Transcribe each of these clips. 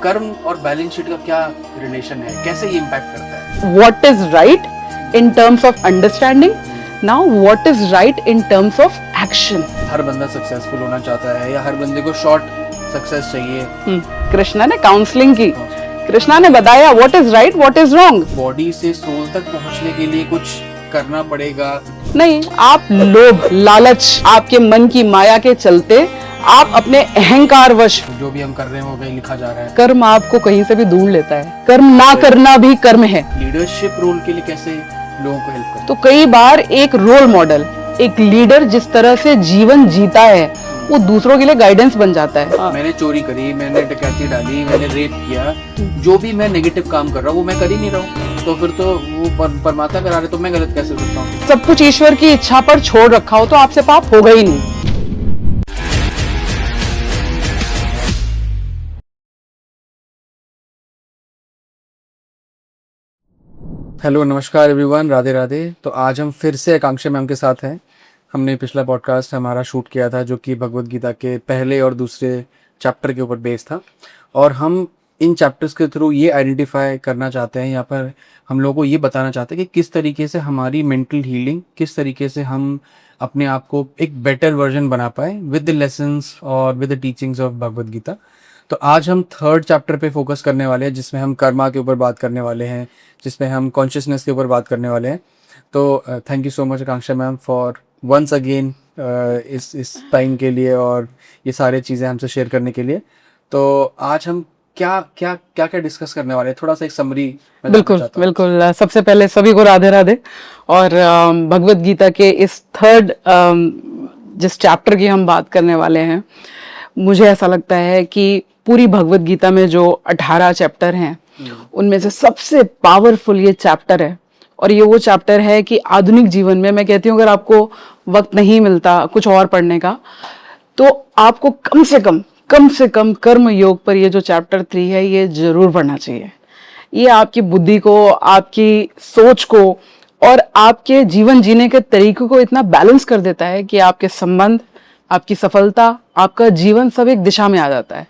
कर्म और balance sheet का क्या रिलेशन है, कैसे ये इम्पैक्ट करता है? What is right in terms of understanding? Now what is right in terms of action? हर बंदा सक्सेसफुल होना चाहता है या हर बंदे को शॉर्ट सक्सेस चाहिए? कृष्णा ने काउंसलिंग की, कृष्णा ने बताया what is right what is wrong. Body से सोल तक पहुंचने के लिए कुछ करना पड़ेगा। नहीं, आप लोभ लालच आपके मन की माया के चलते आप अपने अहंकार वश जो भी हम कर रहे हैं वो कहीं लिखा जा रहा है। कर्म आपको कहीं से भी ढूंढ लेता है। कर्म ना करना भी कर्म है। लीडरशिप रोल के लिए कैसे लोगों को हेल्प करते? तो कई बार एक रोल मॉडल, एक लीडर जिस तरह से जीवन जीता है वो दूसरों के लिए गाइडेंस बन जाता है। मैंने चोरी करी, मैंने डकैती डाली, मैंने रेप किया, जो भी मैं नेगेटिव काम कर रहा हूँ वो मैं कर ही नहीं रहा हूँ, तो फिर तो वो परमात्मा करा रहे, तो मैं गलत कैसे करता हूँ? सब कुछ ईश्वर की इच्छा पर छोड़ रखा हो तो आपसे पाप होगा ही नहीं। हेलो, नमस्कार एवरीवन, राधे राधे। तो आज हम फिर से आकांक्षा मैम के साथ हैं। हमने पिछला पॉडकास्ट हमारा शूट किया था जो कि भगवत गीता के पहले और दूसरे चैप्टर के ऊपर बेस्ड था, और हम इन चैप्टर्स के थ्रू ये आइडेंटिफाई करना चाहते हैं, यहाँ पर हम लोगों को ये बताना चाहते हैं कि किस तरीके से हमारी मेंटल हीलिंग, किस तरीके से हम अपने आप को एक बेटर वर्जन बना पाए विद द लेसन्स और with the teachings of Bhagavad Gita. तो आज हम थर्ड चैप्टर पे फोकस करने वाले हैं, जिसमें हम कर्मा के ऊपर बात करने वाले हैं, जिसमें हम कॉन्शियसनेस के ऊपर बात करने वाले हैं। तो thank you so much Akanksha ma'am for once again इस टाइम के लिए और ये सारे चीज़ें हमसे शेयर करने के लिए। तो आज हम क्या क्या क्या क्या डिस्कस करने वाले हैं, थोड़ा सा एक समरी। बिल्कुल बिल्कुल। सबसे पहले सभी को राधे राधे। और भगवत गीता के इस थर्ड जिस चैप्टर की हम बात करने वाले हैं, मुझे ऐसा लगता है कि पूरी भगवत गीता में जो 18 चैप्टर हैं उनमें से सबसे पावरफुल ये चैप्टर है। और ये वो चैप्टर है कि आधुनिक जीवन में मैं कहती हूँ अगर आपको वक्त नहीं मिलता कुछ और पढ़ने का, तो आपको कम से कम कर्म योग पर ये जो चैप्टर 3 है ये जरूर पढ़ना चाहिए। ये आपकी बुद्धि को, आपकी सोच को और आपके जीवन जीने के तरीकों को इतना बैलेंस कर देता है कि आपके संबंध, आपकी सफलता, आपका जीवन सब एक दिशा में आ जाता है।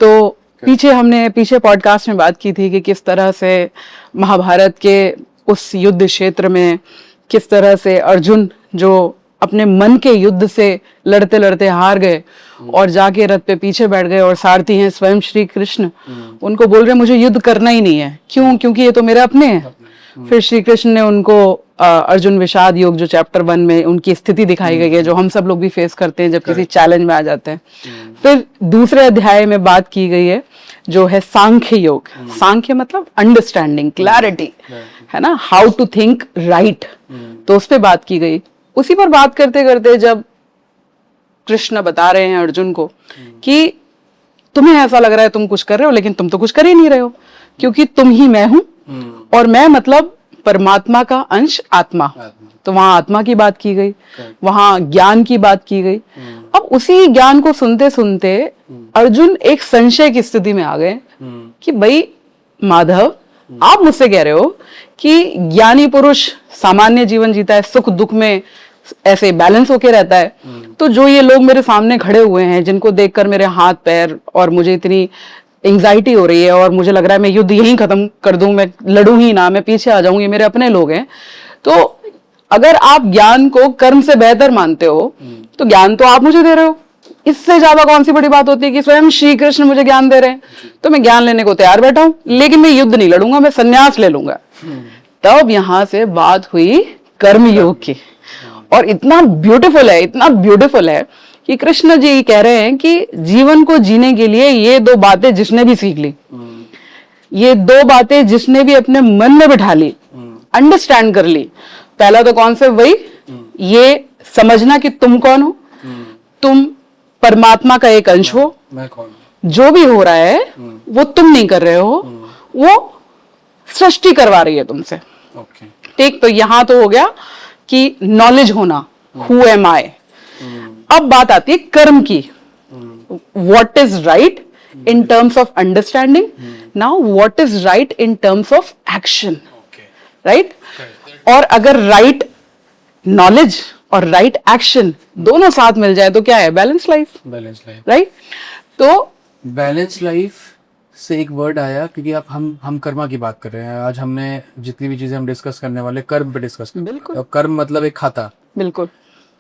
तो पीछे पॉडकास्ट में बात की थी कि किस तरह से महाभारत के उस युद्ध क्षेत्र में किस तरह से अर्जुन जो अपने मन के युद्ध से लड़ते लड़ते हार गए और जाके रथ पे पीछे बैठ गए, और सारथी हैं स्वयं श्री कृष्ण, उनको बोल रहे मुझे युद्ध करना ही नहीं है। क्यों? क्योंकि ये तो मेरे अपने हैं। फिर श्री कृष्ण ने उनको अर्जुन विषाद योग जो चैप्टर 1 में उनकी स्थिति दिखाई गई है, जो हम सब लोग भी फेस करते हैं जब किसी चैलेंज में आ जाते हैं। फिर दूसरे अध्याय में बात की गई है जो है सांख्य योग। सांख्य मतलब अंडरस्टैंडिंग, क्लैरिटी, है ना, हाउ टू थिंक राइट। तो उस पर बात की गई। उसी पर बात करते करते जब कृष्ण बता रहे हैं अर्जुन को कि तुम्हें ऐसा लग रहा है तुम कुछ कर रहे हो, लेकिन तुम तो कुछ कर ही नहीं रहे हो, क्योंकि तुम ही मैं हूं, और मैं मतलब परमात्मा का अंश आत्मा। तो वहां आत्मा की बात की गई, वहां ज्ञान की बात की गई। अब उसी ज्ञान को सुनते सुनते अर्जुन एक संशय की स्थिति में आ गए कि भाई माधव, आप मुझसे कह रहे हो कि ज्ञानी पुरुष सामान्य जीवन जीता है, सुख दुख में ऐसे बैलेंस होके रहता है, तो जो ये लोग मेरे सामने खड़े हुए हैं जिनको देखकर मेरे हाथ पैर और मुझे इतनी एंजाइटी हो रही है और मुझे लग रहा है मैं युद्ध यहीं खत्म कर दूं, मैं लड़ूं ही ना, मैं पीछे आ जाऊं, ये मेरे अपने लोग हैं। तो अगर आप ज्ञान को कर्म से बेहतर मानते हो तो ज्ञान तो आप मुझे दे रहे हो, इससे ज्यादा कौन सी बड़ी बात होती है कि स्वयं श्री कृष्ण मुझे ज्ञान दे रहे हैं। तो मैं ज्ञान लेने को तैयार बैठा हूं, लेकिन मैं युद्ध नहीं लड़ूंगा, मैं संन्यास ले लूंगा। तब यहां से बात हुई कर्म योग की, और इतना ब्यूटीफुल है कि कृष्ण जी कह रहे हैं कि जीवन को जीने के लिए ये 2 बातें जिसने भी सीख ली, ये 2 बातें जिसने भी अपने मन में बिठा ली, अंडरस्टैंड कर ली। पहला तो कौन से, वही ये समझना कि तुम कौन हो, तुम परमात्मा का एक अंश हो, मैं कौन, जो भी हो रहा है वो तुम नहीं कर रहे हो, वो सृष्टि करवा रही है तुमसे। ठीक, तो यहां तो हो गया कि नॉलेज होना, हु एम आई। अब बात आती है कर्म की। What is right in terms of understanding, now what is right in terms of action, right. और अगर राइट नॉलेज और राइट एक्शन दोनों साथ मिल जाए तो क्या है? Balance life, right. तो बैलेंस लाइफ से एक वर्ड आया, क्योंकि आप हम कर्मा की बात कर रहे हैं आज। हमने जितनी भी चीजें हम डिस्कस करने वाले कर्म पे डिस्कस कर, बिल्कुल और कर्म मतलब एक खाता। बिल्कुल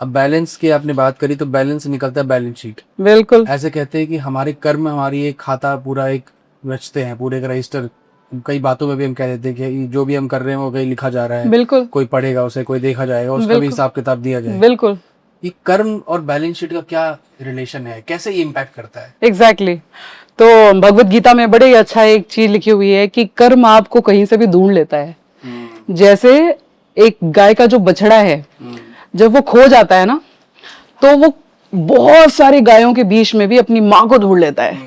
अब बैलेंस की आपने बात करी, तो बैलेंस निकलता है बैलेंस शीट। बिल्कुल ऐसे कहते हैं कि हमारे कर्म हमारी एक खाता पूरा एक रचते हैं, पूरे एक रजिस्टर। कई बातों में भी हम कह देते हैं कि जो भी हम कर रहे हैं वो कहीं लिखा जा रहा है, बिल्कुल कोई पढ़ेगा उसे, कोई देखा जाएगा, उसका भी बिल्कुल हिसाब किताब दिया जाएगा। बिल्कुल ये कर्म और बैलेंस शीट का क्या रिलेशन है, कैसे ये इम्पैक्ट करता है? एग्जैक्टली तो भगवत गीता में बड़े ही अच्छा एक चीज लिखी हुई है कि कर्म आपको कहीं से भी ढूंढ लेता है। जैसे एक गाय का जो बछड़ा है, जब वो खो जाता है ना, तो वो बहुत सारी गायों के बीच में भी अपनी माँ को ढूंढ लेता है।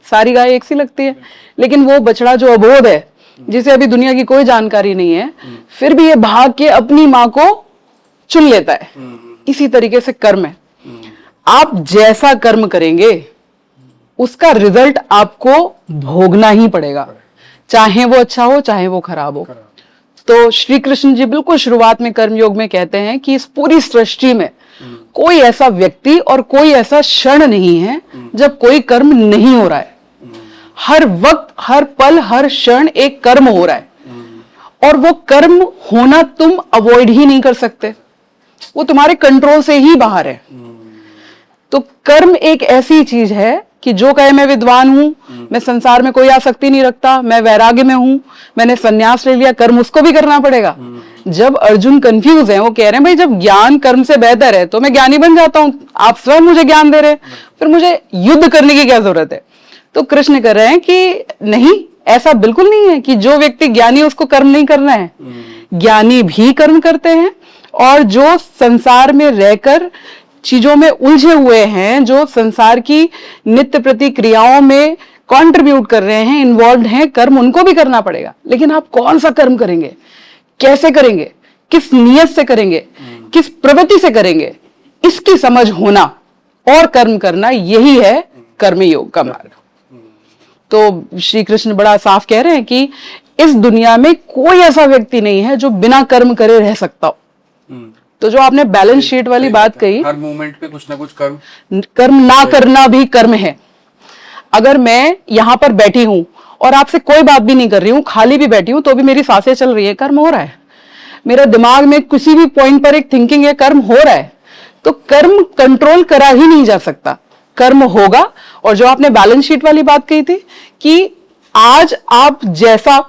सारी गाय एक सी लगती है, लेकिन वो बछड़ा जो अबोध है, जिसे अभी दुनिया की कोई जानकारी नहीं है, फिर भी ये भाग के अपनी माँ को चुन लेता है। इसी तरीके से कर्म है। आप जैसा कर्म करेंगे उसका रिजल्ट आपको भोगना ही पड़ेगा, चाहे वो अच्छा हो चाहे वो खराब हो। तो श्री कृष्ण जी बिल्कुल शुरुआत में कर्मयोग में कहते हैं कि इस पूरी सृष्टि में कोई ऐसा व्यक्ति और कोई ऐसा क्षण नहीं है जब कोई कर्म नहीं हो रहा है। हर वक्त, हर पल, हर क्षण एक कर्म हो रहा है, और वो कर्म होना तुम अवॉइड ही नहीं कर सकते, वो तुम्हारे कंट्रोल से ही बाहर है। तो कर्म एक ऐसी चीज है कि जो कहे मैं विद्वान हूं, मैं संसार में कोई आसक्ति नहीं रखता, मैं वैराग्य में हूं, मैंने संन्यास ले लिया, कर्म उसको भी करना पड़ेगा। जब अर्जुन कंफ्यूज है, वो कह रहे हैं भाई जब ज्ञान कर्म से बेहतर है तो मैं ज्ञानी बन जाता हूं, आप स्वयं मुझे ज्ञान दे रहे हैं, फिर मुझे युद्ध करने की क्या जरूरत है? तो कृष्ण कह रहे हैं कि नहीं, ऐसा बिल्कुल नहीं है कि जो व्यक्ति ज्ञानी है उसको कर्म नहीं करना है। ज्ञानी भी कर्म करते हैं, और जो संसार में रहकर चीजों में उलझे हुए हैं, जो संसार की नित्य प्रतिक्रियाओं में कंट्रीब्यूट कर रहे हैं, इन्वॉल्व हैं, कर्म उनको भी करना पड़ेगा। लेकिन आप कौन सा कर्म करेंगे, कैसे करेंगे, किस नियत से करेंगे, किस प्रवृत्ति से करेंगे, इसकी समझ होना और कर्म करना, यही है कर्मयोग का मार्ग। तो श्री कृष्ण बड़ा साफ कह रहे हैं कि इस दुनिया में कोई ऐसा व्यक्ति नहीं है जो बिना कर्म करे रह सकता हो। तो जो आपने बैलेंस शीट वाली बात कही, हर मोमेंट पे कुछ ना कुछ कर्म ना करना भी कर्म है। अगर मैं यहां पर बैठी हूं और आपसे कोई बात भी नहीं कर रही हूं, खाली भी बैठी हूं, तो भी मेरी सांसें चल रही है, कर्म हो रहा है। मेरा दिमाग में किसी भी पॉइंट पर एक थिंकिंग है, कर्म हो रहा है। तो कर्म कंट्रोल करा ही नहीं जा सकता, कर्म होगा। और जो आपने बैलेंस शीट वाली बात कही थी कि आज आप जैसा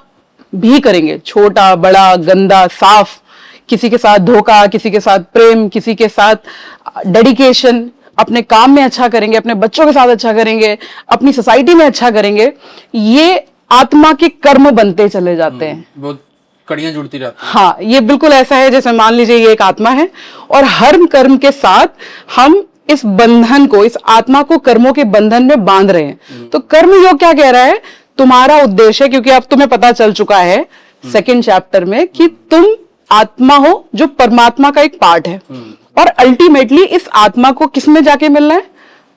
भी करेंगे, छोटा बड़ा गंदा साफ, किसी के साथ धोखा, किसी के साथ प्रेम, किसी के साथ डेडिकेशन, अपने काम में अच्छा करेंगे, अपने बच्चों के साथ अच्छा करेंगे, अपनी सोसाइटी में अच्छा करेंगे, ये आत्मा के कर्म बनते चले जाते हैं। बहुत कड़ियां जुड़ती जाती हैं। हाँ, ये बिल्कुल ऐसा है जैसे मान लीजिए ये एक आत्मा है, और हर कर्म के साथ हम इस बंधन को, इस आत्मा को कर्मों के बंधन में बांध रहे हैं। तो कर्म योग क्या कह रहा है? तुम्हारा उद्देश्य, क्योंकि अब तुम्हें पता चल चुका है सेकंड चैप्टर में कि तुम आत्मा हो जो परमात्मा का एक पार्ट है, और अल्टीमेटली इस आत्मा को किसमें जाके मिलना है?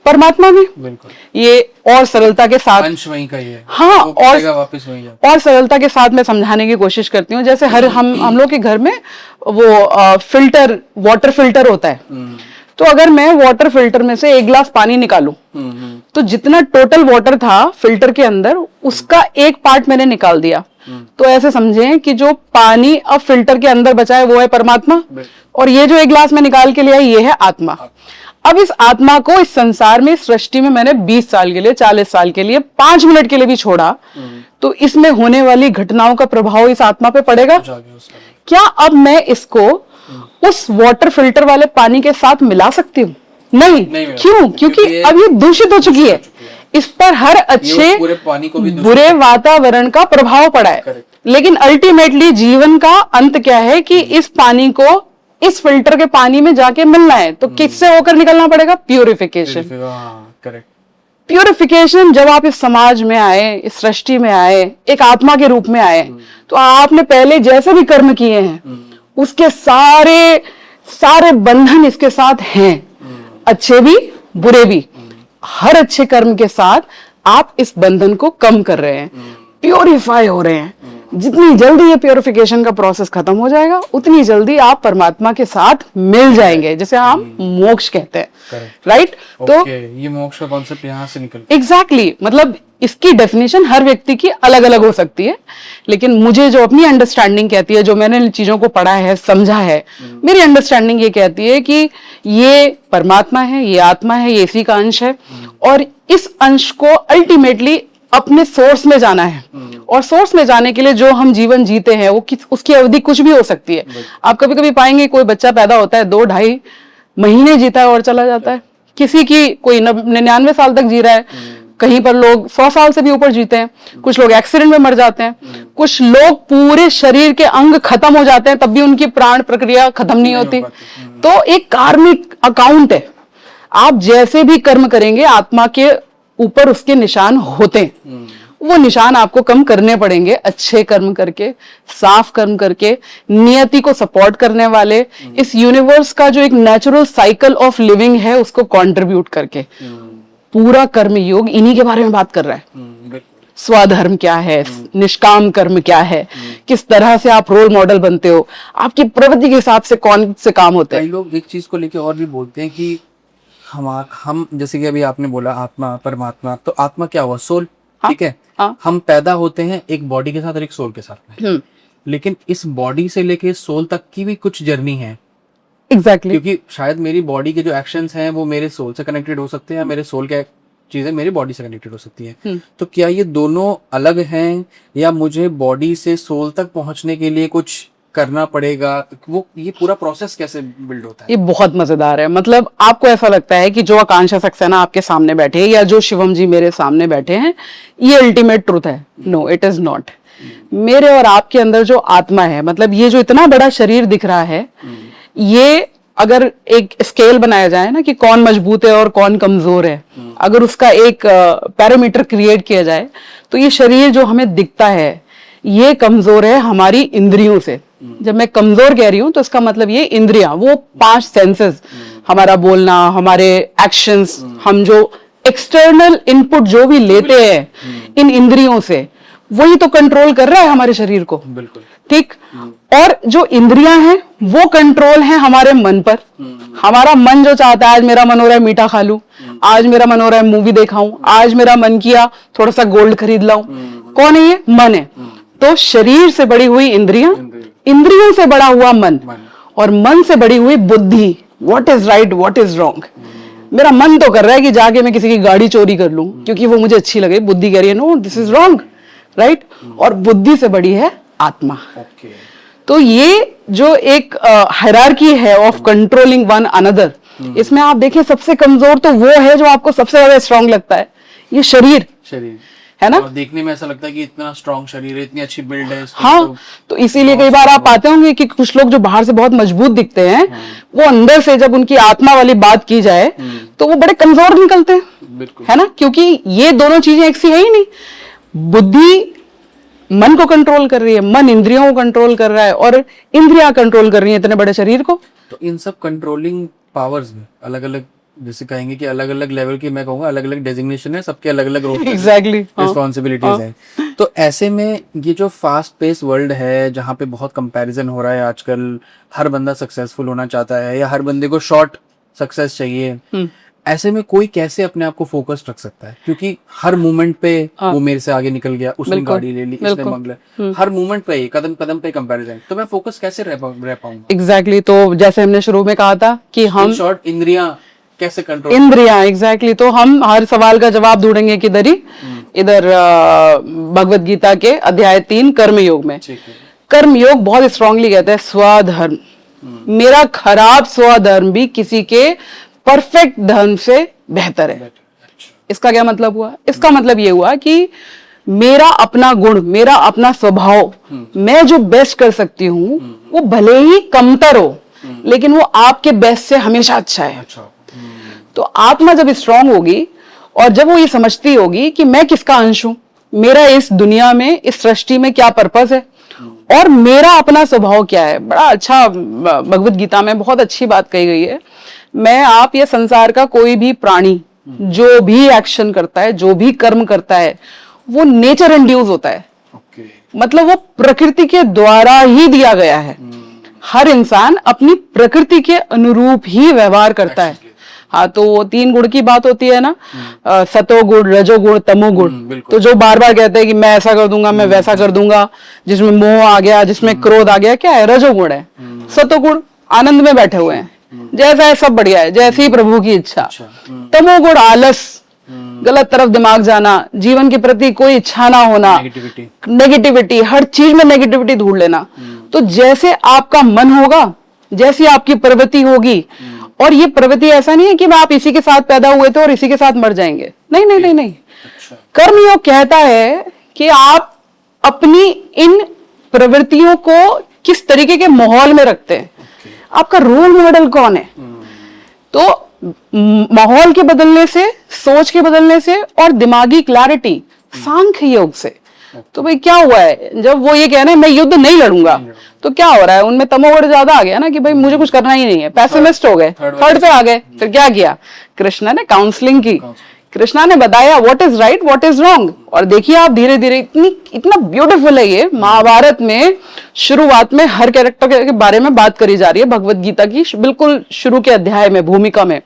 परमात्मा में। बिल्कुल, ये और सरलता के साथ, अंश वहीं का ही है। हाँ, वापस वहीं जाता। और सरलता के साथ मैं समझाने की कोशिश करती हूँ। जैसे हम लोग के घर में वो फिल्टर, वाटर फिल्टर होता है। तो अगर मैं वाटर फिल्टर में से एक गिलास पानी निकालूं, तो जितना टोटल वाटर था फिल्टर के अंदर, उसका एक पार्ट मैंने निकाल दिया। तो ऐसे समझें कि जो पानी अब फिल्टर के अंदर बचा है वो है परमात्मा, और ये जो एक गिलास मैं निकाल के लिया ये है आत्मा। अब इस आत्मा को इस संसार में, सृष्टि में मैंने 20 साल के लिए, 40 साल के लिए, 5 मिनट के लिए भी छोड़ा, तो इसमें होने वाली घटनाओं का प्रभाव इस आत्मा पे पड़ेगा। क्या अब मैं इसको उस वाटर फिल्टर वाले पानी के साथ मिला सकती हूँ? नहीं। क्यों? क्योंकि अब ये दूषित हो चुकी है, इस पर हर अच्छे पूरे पानी को भी बुरे वातावरण का प्रभाव पड़ा है। लेकिन अल्टीमेटली जीवन का अंत क्या है कि इस पानी को इस फिल्टर के पानी में जाके मिलना है। तो किससे होकर निकलना पड़ेगा? प्यूरिफिकेशन। करेक्ट। प्यूरिफिकेशन, जब आप इस समाज में आए, इस सृष्टि में आए, एक आत्मा के रूप में आए, तो आपने पहले जैसे भी कर्म किए हैं उसके सारे बंधन इसके साथ हैं, अच्छे भी बुरे भी। हर अच्छे कर्म के साथ आप इस बंधन को कम कर रहे हैं, प्योरीफाई हो रहे हैं। जितनी जल्दी ये प्योरिफिकेशन का प्रोसेस खत्म हो जाएगा उतनी जल्दी आप परमात्मा के साथ मिल जाएंगे, जिसे हम मोक्ष कहते हैं, राइट? तो ये मोक्ष का कॉन्सेप्ट यहाँ से निकल एग्जैक्टली मतलब इसकी डेफिनेशन हर व्यक्ति की अलग अलग हो सकती है, लेकिन मुझे जो अपनी अंडरस्टैंडिंग कहती है, जो मैंने इन चीजों को पढ़ा है, समझा है, मेरी अंडरस्टैंडिंग ये कहती है कि ये परमात्मा है, ये आत्मा है, ये इसी का अंश है, और इस अंश को अल्टीमेटली अपने सोर्स में जाना है। और सोर्स में जाने के लिए जो हम जीवन जीते हैं वो उसकी अवधि कुछ भी हो सकती है। आप कभी कभी पाएंगे कोई बच्चा पैदा होता है, 2-2.5 महीने जीता है और चला जाता है, किसी की कोई 99 साल तक जी रहा है, कहीं पर लोग 100 साल से भी ऊपर जीते हैं, कुछ लोग एक्सीडेंट में मर जाते हैं, कुछ लोग पूरे शरीर के अंग खत्म हो जाते हैं तब भी उनकी प्राण प्रक्रिया खत्म नहीं होती। तो एक कार्मिक अकाउंट है, आप जैसे भी कर्म करेंगे आत्मा के ऊपर उसके निशान होते हैं, वो निशान आपको कम करने पड़ेंगे, अच्छे कर्म करके, साफ कर्म करके, नियति को सपोर्ट करने वाले, इस यूनिवर्स का जो एक नेचुरल साइकिल ऑफ लिविंग है उसको कंट्रीब्यूट करके। पूरा कर्म योग इन्हीं के बारे में बात कर रहा है। स्वधर्म क्या है, निष्काम कर्म क्या है, किस तरह से आप रोल मॉडल बनते हो, आपकी प्रवृत्ति के हिसाब से कौन से काम होते हैं। कई लोग एक चीज को लेके और भी बोलते हैं कि हम जैसे कि अभी आपने बोला आत्मा परमात्मा, तो आत्मा क्या हुआ? सोल, ठीक है। हम पैदा होते हैं एक बॉडी के साथ और एक सोल के साथ में, लेकिन इस बॉडी से लेके सोल तक की भी कुछ जर्नी है। एग्जैक्टली क्योंकि शायद मेरी बॉडी के जो एक्शंस हैं वो मेरे सोल से कनेक्टेड हो सकते हैं, या मेरे सोल के चीजें मेरी बॉडी से कनेक्टेड हो सकती हैं। तो क्या ये दोनों अलग हैं, या मुझे बॉडी से सोल तक पहुंचने के लिए कुछ करना पड़ेगा? वो ये पूरा प्रोसेस कैसे बिल्ड होता है? ये बहुत मजेदार है। मतलब आपको ऐसा लगता है कि जो आकांक्षा सक्सेना आपके सामने बैठे या जो शिवम जी मेरे सामने बैठे हैं ये अल्टीमेट ट्रूथ है। No, it is not. मेरे और आपके अंदर जो आत्मा है, मतलब ये जो इतना बड़ा शरीर दिख रहा है, ये अगर एक स्केल बनाया जाए ना कि कौन मजबूत है और कौन कमजोर है, अगर उसका एक पैरामीटर क्रिएट किया जाए तो ये शरीर जो हमें दिखता है ये कमजोर है हमारी इंद्रियों से। जब मैं कमजोर कह रही हूं तो इसका मतलब ये इंद्रियां, वो 5 सेंसेस, हमारा बोलना, हमारे एक्शंस, हम जो एक्सटर्नल इनपुट जो भी लेते हैं इन इंद्रियों से, वही तो कंट्रोल कर रहा है हमारे शरीर को। बिल्कुल ठीक। और जो इंद्रियां हैं वो कंट्रोल है हमारे मन पर। हमारा मन जो चाहता है, आज मेरा मन हो रहा है मीठा खा लूं, आज मेरा मन हो रहा है मूवी देखाऊं, आज मेरा मन किया थोड़ा सा गोल्ड खरीद लाऊं, कौन है ये? मन है। तो शरीर से बड़ी हुई इंद्रियां, इंद्रियों से बड़ा हुआ मन, और मन से बड़ी हुई बुद्धि। What is right, what is wrong. मेरा मन तो कर रहा है कि जाके मैं किसी की गाड़ी चोरी कर लूं क्योंकि वो मुझे अच्छी लगे, बुद्धि कह रही है no this is wrong, right. और बुद्धि से बड़ी है आत्मा। तो ये जो एक हायरार्की है ऑफ कंट्रोलिंग वन अनदर, इसमें आप देखिए सबसे कमजोर तो वो है जो आपको सबसे ज्यादा स्ट्रांग लगता है, ये शरीर है ना। और देखने में ऐसा लगता है कि इतना स्ट्रांग शरीर है, इतनी अच्छी बिल्ड है इसकी। हाँ, तो इसीलिए कई बार आप पाते होंगे कि कुछ लोग जो बाहर से बहुत मजबूत दिखते हैं, वो अंदर से जब उनकी आत्मा वाली बात की जाए तो वो बड़े कमजोर निकलते हैं, है ना। क्योंकि ये दोनों चीजें एक सी है ही नहीं। बुद्धि मन को कंट्रोल कर रही है, मन इंद्रियों को कंट्रोल कर रहा है, और इंद्रियां कंट्रोल कर रही है इतने बड़े शरीर को। तो इन सब कंट्रोलिंग पावर्स में अलग अलग, जैसे कहेंगे कि अलग अलग लेवल की, मैं कहूंगा अलग अलग डेजिग्नेशन है, सबके अलग अलग रोल, एग्जैक्टली, रिस्पॉन्सिबिलिटीज हैं। तो ऐसे में ये जो फास्ट पेस वर्ल्ड है जहाँ पे बहुत कंपैरिजन हो रहा है आजकल, हर बंदा सक्सेसफुल होना चाहता है या हर बंदे को शॉर्ट सक्सेस चाहिए, ऐसे में कोई कैसे अपने आप को फोकस रख सकता है? क्योंकि हर मूवमेंट पे वो मेरे से आगे निकल गया, उसने गाड़ी ले ली, इसने मंगला, हर मूवमेंट पे कदम कदम पे कंपैरिजन, तो मैं फोकस कैसे रह पाऊंगा? एग्जैक्टली। तो जैसे हमने शुरू में कहा था कि हम शॉर्ट इंद्रियां कैसे कंट्रोल, इंद्रियां, एग्जैक्टली। तो हम हर सवाल का जवाब ढूंढेंगे किधर ही, इधर भगवत गीता के अध्याय 3 कर्म योग में। कर्म योग बहुत स्ट्रांगली कहता है स्वधर्म। मेरा खराब स्वधर्म भी किसी के परफेक्ट धर्म से बेहतर है। इसका क्या मतलब हुआ? इसका मतलब ये हुआ कि मेरा अपना गुण, मेरा अपना स्वभाव, मैं जो बेस्ट कर सकती हूँ वो भले ही कमतर हो, लेकिन वो आपके बेस्ट से हमेशा अच्छा है। तो आत्मा जब स्ट्रांग होगी और जब वो ये समझती होगी कि मैं किसका अंश हूं, मेरा इस दुनिया में, इस सृष्टि में क्या पर्पस है, और मेरा अपना स्वभाव क्या है। बड़ा अच्छा भगवत गीता में बहुत अच्छी बात कही गई है। मैं, आप, ये संसार का कोई भी प्राणी जो भी एक्शन करता है, जो भी कर्म करता है, वो नेचर इंड्यूस होता है। मतलब वो प्रकृति के द्वारा ही दिया गया है। हर इंसान अपनी प्रकृति के अनुरूप ही व्यवहार करता है। हाँ, तो वो 3 गुण की बात होती है ना, सतोगुण, रजोगुण, तमोगुण। तो जो बार बार कहते हैं कि मैं ऐसा कर दूंगा, मैं वैसा कर दूंगा, जिसमें मोह आ गया, जिसमें क्रोध आ गया, क्या है? रजोगुण है। सतोगुण आनंद में बैठे हुए हैं, जैसा है सब बढ़िया है, जैसी ही प्रभु की इच्छा। तमोगुण आलस, गलत तरफ दिमाग जाना, जीवन के प्रति कोई इच्छा ना होना, नेगेटिविटी, हर चीज में नेगेटिविटी ढूंढ लेना। तो जैसे आपका मन होगा, जैसी आपकी प्रवृत्ति होगी। और ये प्रवृत्ति ऐसा नहीं है कि आप इसी के साथ पैदा हुए थे और इसी के साथ मर जाएंगे, नहीं नहीं नहीं नहीं। कर्मयोग कहता है कि आप अपनी इन प्रवृत्तियों को किस तरीके के माहौल में रखते हैं, आपका रोल मॉडल कौन है। तो माहौल के बदलने से, सोच के बदलने से और दिमागी क्लैरिटी सांख्य योग से। तो भाई क्या हुआ है, जब वो ये कह रहे हैं मैं युद्ध नहीं लड़ूंगा, तो क्या हो रहा है? उनमें तमोगुण ज्यादा आ गया ना कि भाई मुझे कुछ करना ही नहीं है, पैसिमिस्ट हो गए, थर्ड पे आ गए। फिर क्या किया? कृष्णा ने काउंसलिंग की, कृष्णा ने बताया what is right, what is wrong. और देखिए आप धीरे धीरे, इतना ब्यूटीफुल है ये। महाभारत में शुरुआत में हर कैरेक्टर के बारे में बात करी जा रही है, भगवत गीता की बिल्कुल शुरू के अध्याय में, भूमिका में।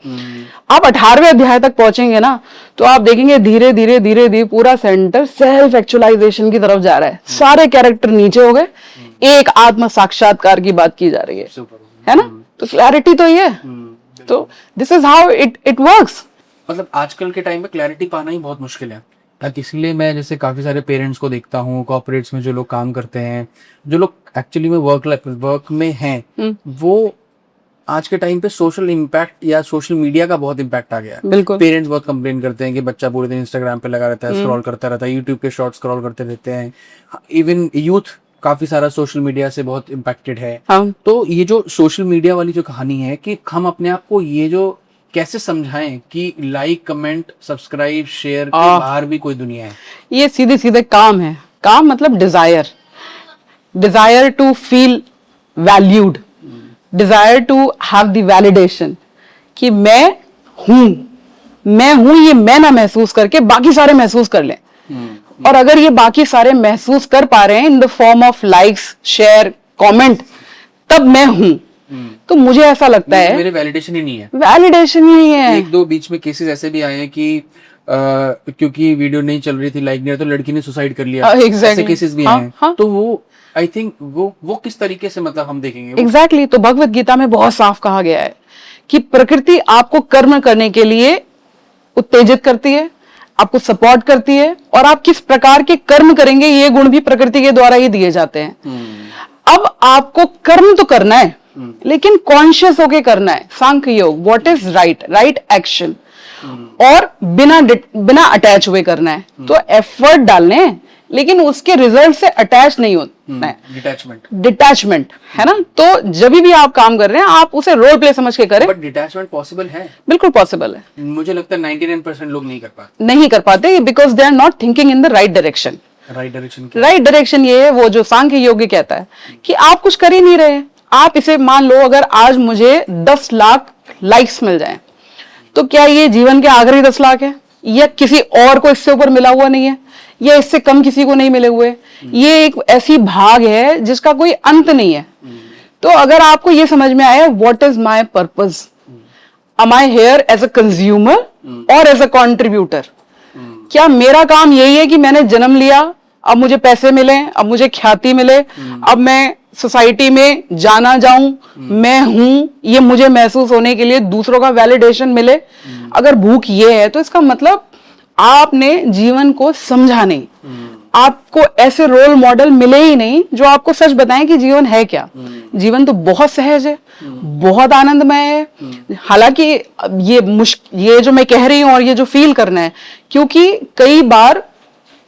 आप 18वें अध्याय तक पहुंचेंगे ना, तो आप देखेंगे धीरे धीरे धीरे धीरे पूरा सेंटर सेल्फ एक्चुअलाइजेशन की तरफ जा रहा है। सारे कैरेक्टर नीचे हो गए, एक आत्म साक्षात्कार की बात की जा रही है ना। तो क्लैरिटी तो ये, तो this is how it works. मतलब आजकल के टाइम में क्लैरिटी पाना ही बहुत मुश्किल है। इसलिए मैं जैसे काफी सारे पेरेंट्स को देखता हूँ, कॉर्पोरेट्स में जो लोग काम करते हैं, जो लोग एक्चुअली में वर्क में हैं, वो आज के टाइम पे सोशल इम्पैक्ट या सोशल मीडिया का बहुत इम्पैक्ट आ गया है। बिल्कुल। पेरेंट्स बहुत कंप्लेन करते हैं कि बच्चा पूरे दिन इंस्टाग्राम पे लगा रहता है, स्क्रॉल करता रहता है, यूट्यूब के शॉर्ट स्क्रॉल करते रहते हैं। इवन यूथ काफी सारा सोशल मीडिया से बहुत इम्पैक्टेड है। तो ये जो सोशल मीडिया वाली जो कहानी है कि हम अपने आप को ये जो कैसे समझाएं कि लाइक, कमेंट, सब्सक्राइब, शेयर के बाहर भी कोई दुनिया है। ये सीधे सीधे काम है। काम मतलब desire to feel valued, desire to have the validation कि मैं हूं, ये मैं ना महसूस करके बाकी सारे महसूस कर लें। और अगर ये बाकी सारे महसूस कर पा रहे हैं in the form of likes, share, comment, तब मैं हूं। तो मुझे ऐसा लगता है मेरे वैलिडेशन ही नहीं है, वैलिडेशन ही नहीं है। एक दो बीच में केसेस ऐसे भी आए हैं कि क्योंकि वीडियो नहीं चल रही थी, लाइक नहीं, तो लड़की ने सुसाइड कर लिया। ऐसे केसेस भी आए हैं। तो वो आई थिंक वो किस तरीके से, मतलब हम देखेंगे एग्जैक्टली। तो भगवत गीता में बहुत साफ कहा गया है कि प्रकृति आपको कर्म करने के लिए उत्तेजित करती है, आपको सपोर्ट करती है, और आप किस प्रकार के कर्म करेंगे ये गुण भी प्रकृति के द्वारा ही दिए जाते हैं। अब आपको कर्म तो करना है, लेकिन कॉन्शियस होके करना है। सांख्य योग, व्हाट इज राइट एक्शन, और बिना अटैच हुए करना है। तो एफर्ट डालने हैं, लेकिन उसके रिजल्ट से अटैच नहीं होना है, डिटैचमेंट है ना। तो जब भी आप काम कर रहे हैं, आप उसे रोल प्ले समझ के करें। बट डिटैचमेंट पॉसिबल है? बिल्कुल पॉसिबल है। मुझे लगता है 99% लोग नहीं कर पाते because they are not thinking in the right direction. Right direction ये है, वो जो सांख्य योग कहता है कि आप कुछ कर ही नहीं रहे। आप इसे मान लो, अगर आज मुझे 10 लाख लाइक्स मिल जाए, तो क्या ये जीवन के आखिरी 10 लाख है, या किसी और को इससे ऊपर मिला हुआ नहीं है, या इससे कम किसी को नहीं मिले हुए? ये एक ऐसी भाग है जिसका कोई अंत नहीं है। तो अगर आपको ये समझ में आया, what is my purpose, am I here as a consumer और एज अ कंट्रीब्यूटर? क्या मेरा काम यही है कि मैंने जन्म लिया, अब मुझे पैसे मिले, अब मुझे ख्याति मिले, अब मैं सोसाइटी में जाना जाऊं, मैं हूं, ये मुझे महसूस होने के लिए दूसरों का वैलिडेशन मिले? अगर भूख ये है, तो इसका मतलब आपने जीवन को समझा नहीं। आपको ऐसे रोल मॉडल मिले ही नहीं जो आपको सच बताएं कि जीवन है क्या। जीवन तो बहुत सहज है, बहुत आनंदमय है। हालांकि ये जो मैं कह रही हूं और ये जो फील करना है, क्योंकि कई बार,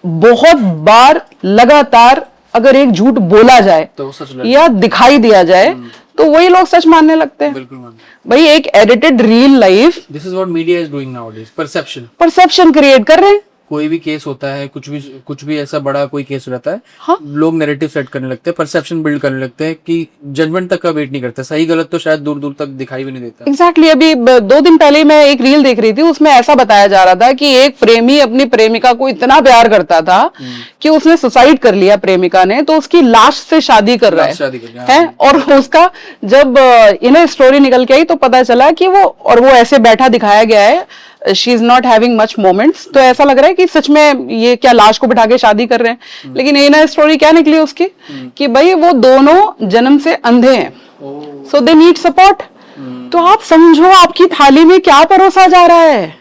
बहुत बार लगातार अगर एक झूठ बोला जाए तो या दिखाई दिया जाए, तो वही लोग सच मानने लगते हैं। बिल्कुल भाई एक edited real life, this is what media is doing nowadays, perception create कर रहे हैं। कोई भी केस होता है, कुछ भी ऐसा बड़ा कोई केस रहता है, हाँ। लोग नैरेटिव सेट करने लगते हैं, परसेप्शन बिल्ड करने लगते हैं कि जजमेंट तक का वेट नहीं करते, सही गलत तो शायद दूर दूर तक दिखाई भी नहीं देता। एग्जैक्टली अभी 2 दिन पहले मैं एक रील देख रही थी, उसमें ऐसा बताया जा रहा था कि एक प्रेमी अपनी प्रेमिका को इतना प्यार करता था कि उसने सुसाइड कर लिया प्रेमिका ने, तो उसकी लाश से शादी कर रहा शादी कर लिया, है और उसका जब इन्हें स्टोरी निकल के आई तो पता चला कि वो ऐसे बैठा दिखाया गया है, she is not having much moments, तो ऐसा लग रहा है कि सच में ये क्या लाश को बिठा के शादी कर रहे हैं। लेकिन ये ना स्टोरी क्या निकली उसकी कि भाई वो दोनों जन्म से अंधे हैं, सो दे नीड सपोर्ट। तो आप समझो आपकी थाली में क्या परोसा जा रहा है,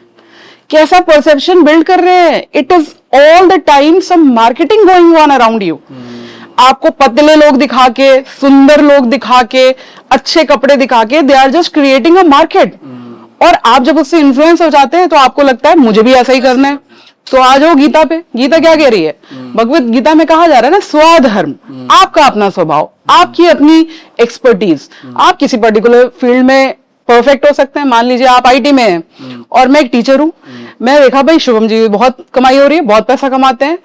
कैसा परसेप्शन बिल्ड कर रहे हैं। It is all the time some marketing going on around you. आपको पतले लोग दिखा के, सुंदर लोग दिखा के, अच्छे कपड़े दिखा के, they are just creating a market. और आप जब उससे इन्फ्लुएंस हो जाते हैं तो आपको लगता है मुझे भी ऐसा ही करना है। तो आ जाओ गीता पे। गीता क्या कह रही है? भगवत गीता में कहा जा रहा है ना, स्वधर्म, आपका अपना स्वभाव, आपकी अपनी एक्सपर्टीज। आप किसी पर्टिकुलर फील्ड में परफेक्ट हो सकते हैं। मान लीजिए आप आईटी में हैं और मैं एक टीचर हूं। मैं देखा भाई शुभम जी बहुत कमाई हो रही है, बहुत पैसा कमाते हैं।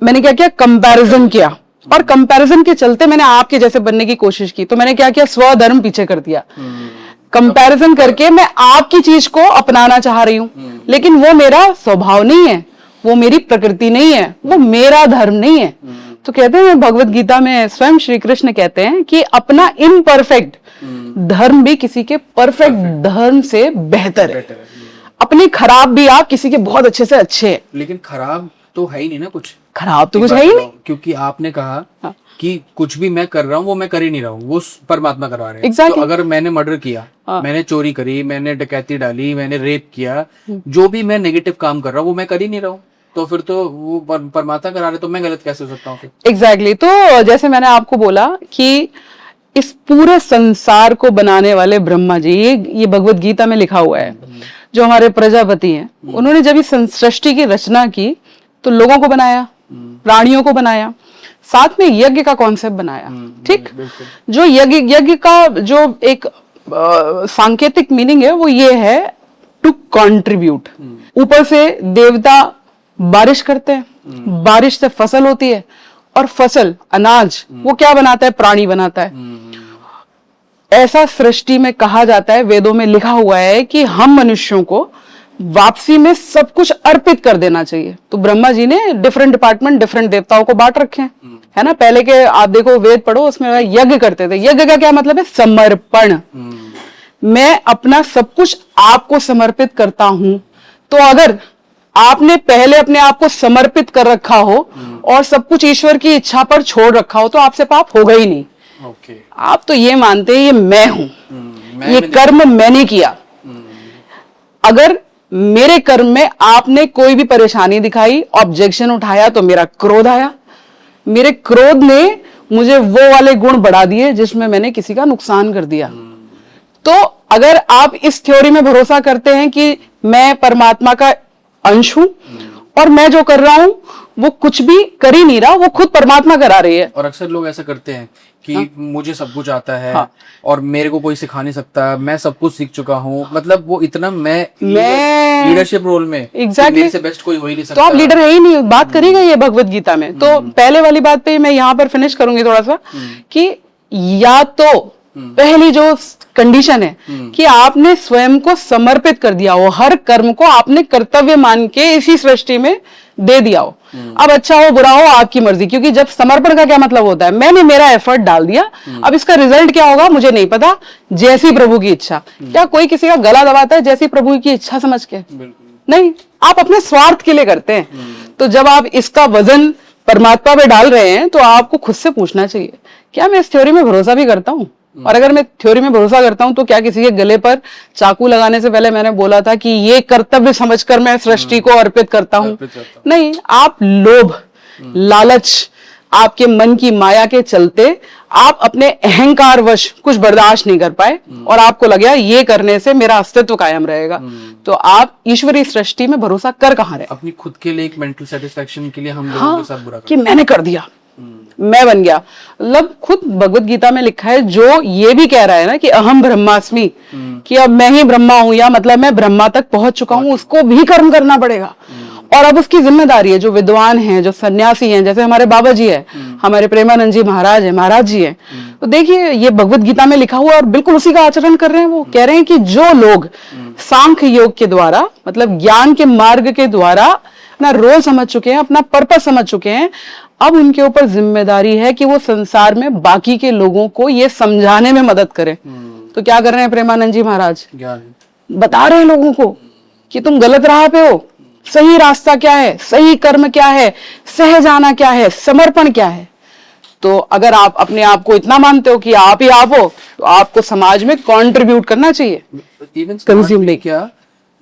मैंने क्या किया? कंपैरिजन किया, और कंपैरिजन के चलते मैंने आपके जैसे बनने की कोशिश की। तो मैंने क्या किया? स्वधर्म पीछे कर दिया। कंपैरिजन करके मैं आपकी चीज को अपनाना चाह रही हूं, लेकिन वो मेरा स्वभाव नहीं है, वो मेरी प्रकृति नहीं है, वो मेरा धर्म नहीं है। तो कहते हैं भगवत गीता में स्वयं श्री कृष्ण कहते हैं कि अपना इम्परफेक्ट धर्म भी किसी के परफेक्ट धर्म से बेहतर है। अपनी खराब भी आप किसी के बहुत अच्छे से अच्छे हैं। लेकिन खराब तो है ही नहीं ना, कुछ खराब तो कुछ है ही नहीं, क्योंकि आपने कहा कि कुछ भी मैं कर रहा हूँ वो मैं कर ही नहीं रहा हूँ, वो परमात्मा करवा रहे हैं। Exactly. तो अगर मैंने मर्डर किया, मैंने चोरी करी, मैंने डकैती डाली, मैंने रेप किया, जो भी मैं नेगेटिव काम कर रहा हूँ वो मैं कर ही नहीं रहा हूँ, तो फिर तो वो परमात्मा करा रहे, तो मैं गलत कैसे हो सकता हूँ फिर? एग्जैक्टली तो जैसे मैंने आपको बोला कि इस पूरे संसार को बनाने वाले ब्रह्मा जी, ये भगवत गीता में लिखा हुआ है, जो हमारे प्रजापति हैं, उन्होंने जब इस सृष्टि की रचना की तो लोगों को बनाया, प्राणियों को बनाया, साथ में यज्ञ का कॉन्सेप्ट बनाया। ठीक, जो यज्ञ का जो एक सांकेतिक मीनिंग है वो ये है टू कंट्रीब्यूट। ऊपर से देवता बारिश करते हैं, बारिश से फसल होती है, और फसल अनाज वो क्या बनाता है? प्राणी बनाता है। ऐसा सृष्टि में कहा जाता है, वेदों में लिखा हुआ है कि हम मनुष्यों को वापसी में सब कुछ अर्पित कर देना चाहिए। तो ब्रह्मा जी ने डिफरेंट डिपार्टमेंट डिफरेंट देवताओं को बांट रखे हैं, है ना। पहले के आप देखो वेद पढ़ो, उसमें यज्ञ करते थे। यज्ञ का क्या मतलब है? समर्पण। मैं अपना सब कुछ आपको समर्पित करता हूं। तो अगर आपने पहले अपने आप को समर्पित कर रखा हो और सब कुछ ईश्वर की इच्छा पर छोड़ रखा हो तो आपसे पाप होगा ही नहीं। आप तो ये मानते हैं ये मैं हूं, ये कर्म मैंने किया। अगर मेरे कर्म में आपने कोई भी परेशानी दिखाई, ऑब्जेक्शन उठाया, तो मेरा क्रोध आया। मेरे क्रोध ने मुझे वो वाले गुण बढ़ा दिए जिसमें मैंने किसी का नुकसान कर दिया। तो अगर आप इस थ्योरी में भरोसा करते हैं कि मैं परमात्मा का अंश हूं और मैं जो कर रहा हूं वो कुछ भी कर ही नहीं रहा, वो खुद परमात्मा करा रही है। और अक्सर लोग ऐसा करते हैं कि मुझे सब कुछ आता है और मेरे को कोई सिखा नहीं सकता, मैं सब कुछ सीख चुका हूँ। मतलब वो इतना मैं लीडरशिप रोल में, एग्जैक्टली मेरे से बेस्ट कोई हो ही नहीं सकता। तो आप लीडर है ही नहीं। बात करेगा ये भगवत गीता में। तो पहले वाली बात पे मैं यहाँ पर फिनिश करूंगी थोड़ा सा कि या तो पहली जो कंडीशन है कि आपने स्वयं को समर्पित कर दिया हो, हर कर्म को आपने कर्तव्य मान के इसी सृष्टि में दे दिया हो। अब अच्छा हो बुरा हो आपकी मर्जी, क्योंकि जब समर्पण का क्या मतलब होता है? मैंने मेरा एफर्ट डाल दिया, अब इसका रिजल्ट क्या होगा मुझे नहीं पता, जैसी प्रभु की इच्छा। क्या कोई किसी का गला दबाता है जैसी प्रभु की इच्छा समझ के? नहीं, आप अपने स्वार्थ के लिए करते हैं। तो जब आप इसका वजन परमात्मा पे डाल रहे हैं तो आपको खुद से पूछना चाहिए, क्या मैं इस थ्योरी में भरोसा भी करता हूँ? और अगर मैं थ्योरी में भरोसा करता हूं तो क्या किसी के गले पर चाकू लगाने से पहले मैंने बोला था कि ये कर्तव्य समझकर मैं सृष्टि को अर्पित करता हूं? नहीं, आप लोभ, लालच, आपके मन की माया के चलते आप अपने अहंकारवश कुछ बर्दाश्त नहीं कर पाए और आपको लगा ये करने से मेरा अस्तित्व कायम रहेगा। तो आप ईश्वरीय सृष्टि में भरोसा कर कहां रहे? अपनी खुद के लिए एक मेंटल सेटिस्फेक्शन के लिए हम लोगों के साथ बुरा कि मैंने कर दिया, मैं बन गया। मतलब खुद भगवत गीता में लिखा है, जो ये भी कह रहा है ना कि अहम ब्रह्मास्मि, कि अब मैं ही ब्रह्मा हूं, या मतलब मैं ब्रह्मा तक पहुंच चुका हूं, उसको भी कर्म करना पड़ेगा। और अब उसकी जिम्मेदारी है, जो विद्वान हैं, जो सन्यासी हैं, जैसे हमारे बाबा जी है, हमारे प्रेमानंद जी महाराज है, महाराज जी है, तो देखिए ये भगवत गीता में लिखा हुआ है और बिल्कुल उसी का आचरण कर रहे हैं। वो कह रहे हैं कि जो लोग सांख्य योग के द्वारा, मतलब ज्ञान के मार्ग के द्वारा अपना रोल समझ चुके हैं, अपना पर्पस समझ चुके हैं, अब उनके ऊपर जिम्मेदारी है कि वो संसार में बाकी के लोगों को ये समझाने में मदद करें। तो क्या कर रहे हैं प्रेमानंद जी महाराज? बता रहे हैं लोगों को कि तुम गलत राह पे हो, सही रास्ता क्या है, सही कर्म क्या है, सहज आना क्या है, समर्पण क्या है। तो अगर आप अपने आप को इतना मानते हो कि आप ही आप हो, तो आपको समाज में कंट्रीब्यूट करना चाहिए। कंज्यूम क्या,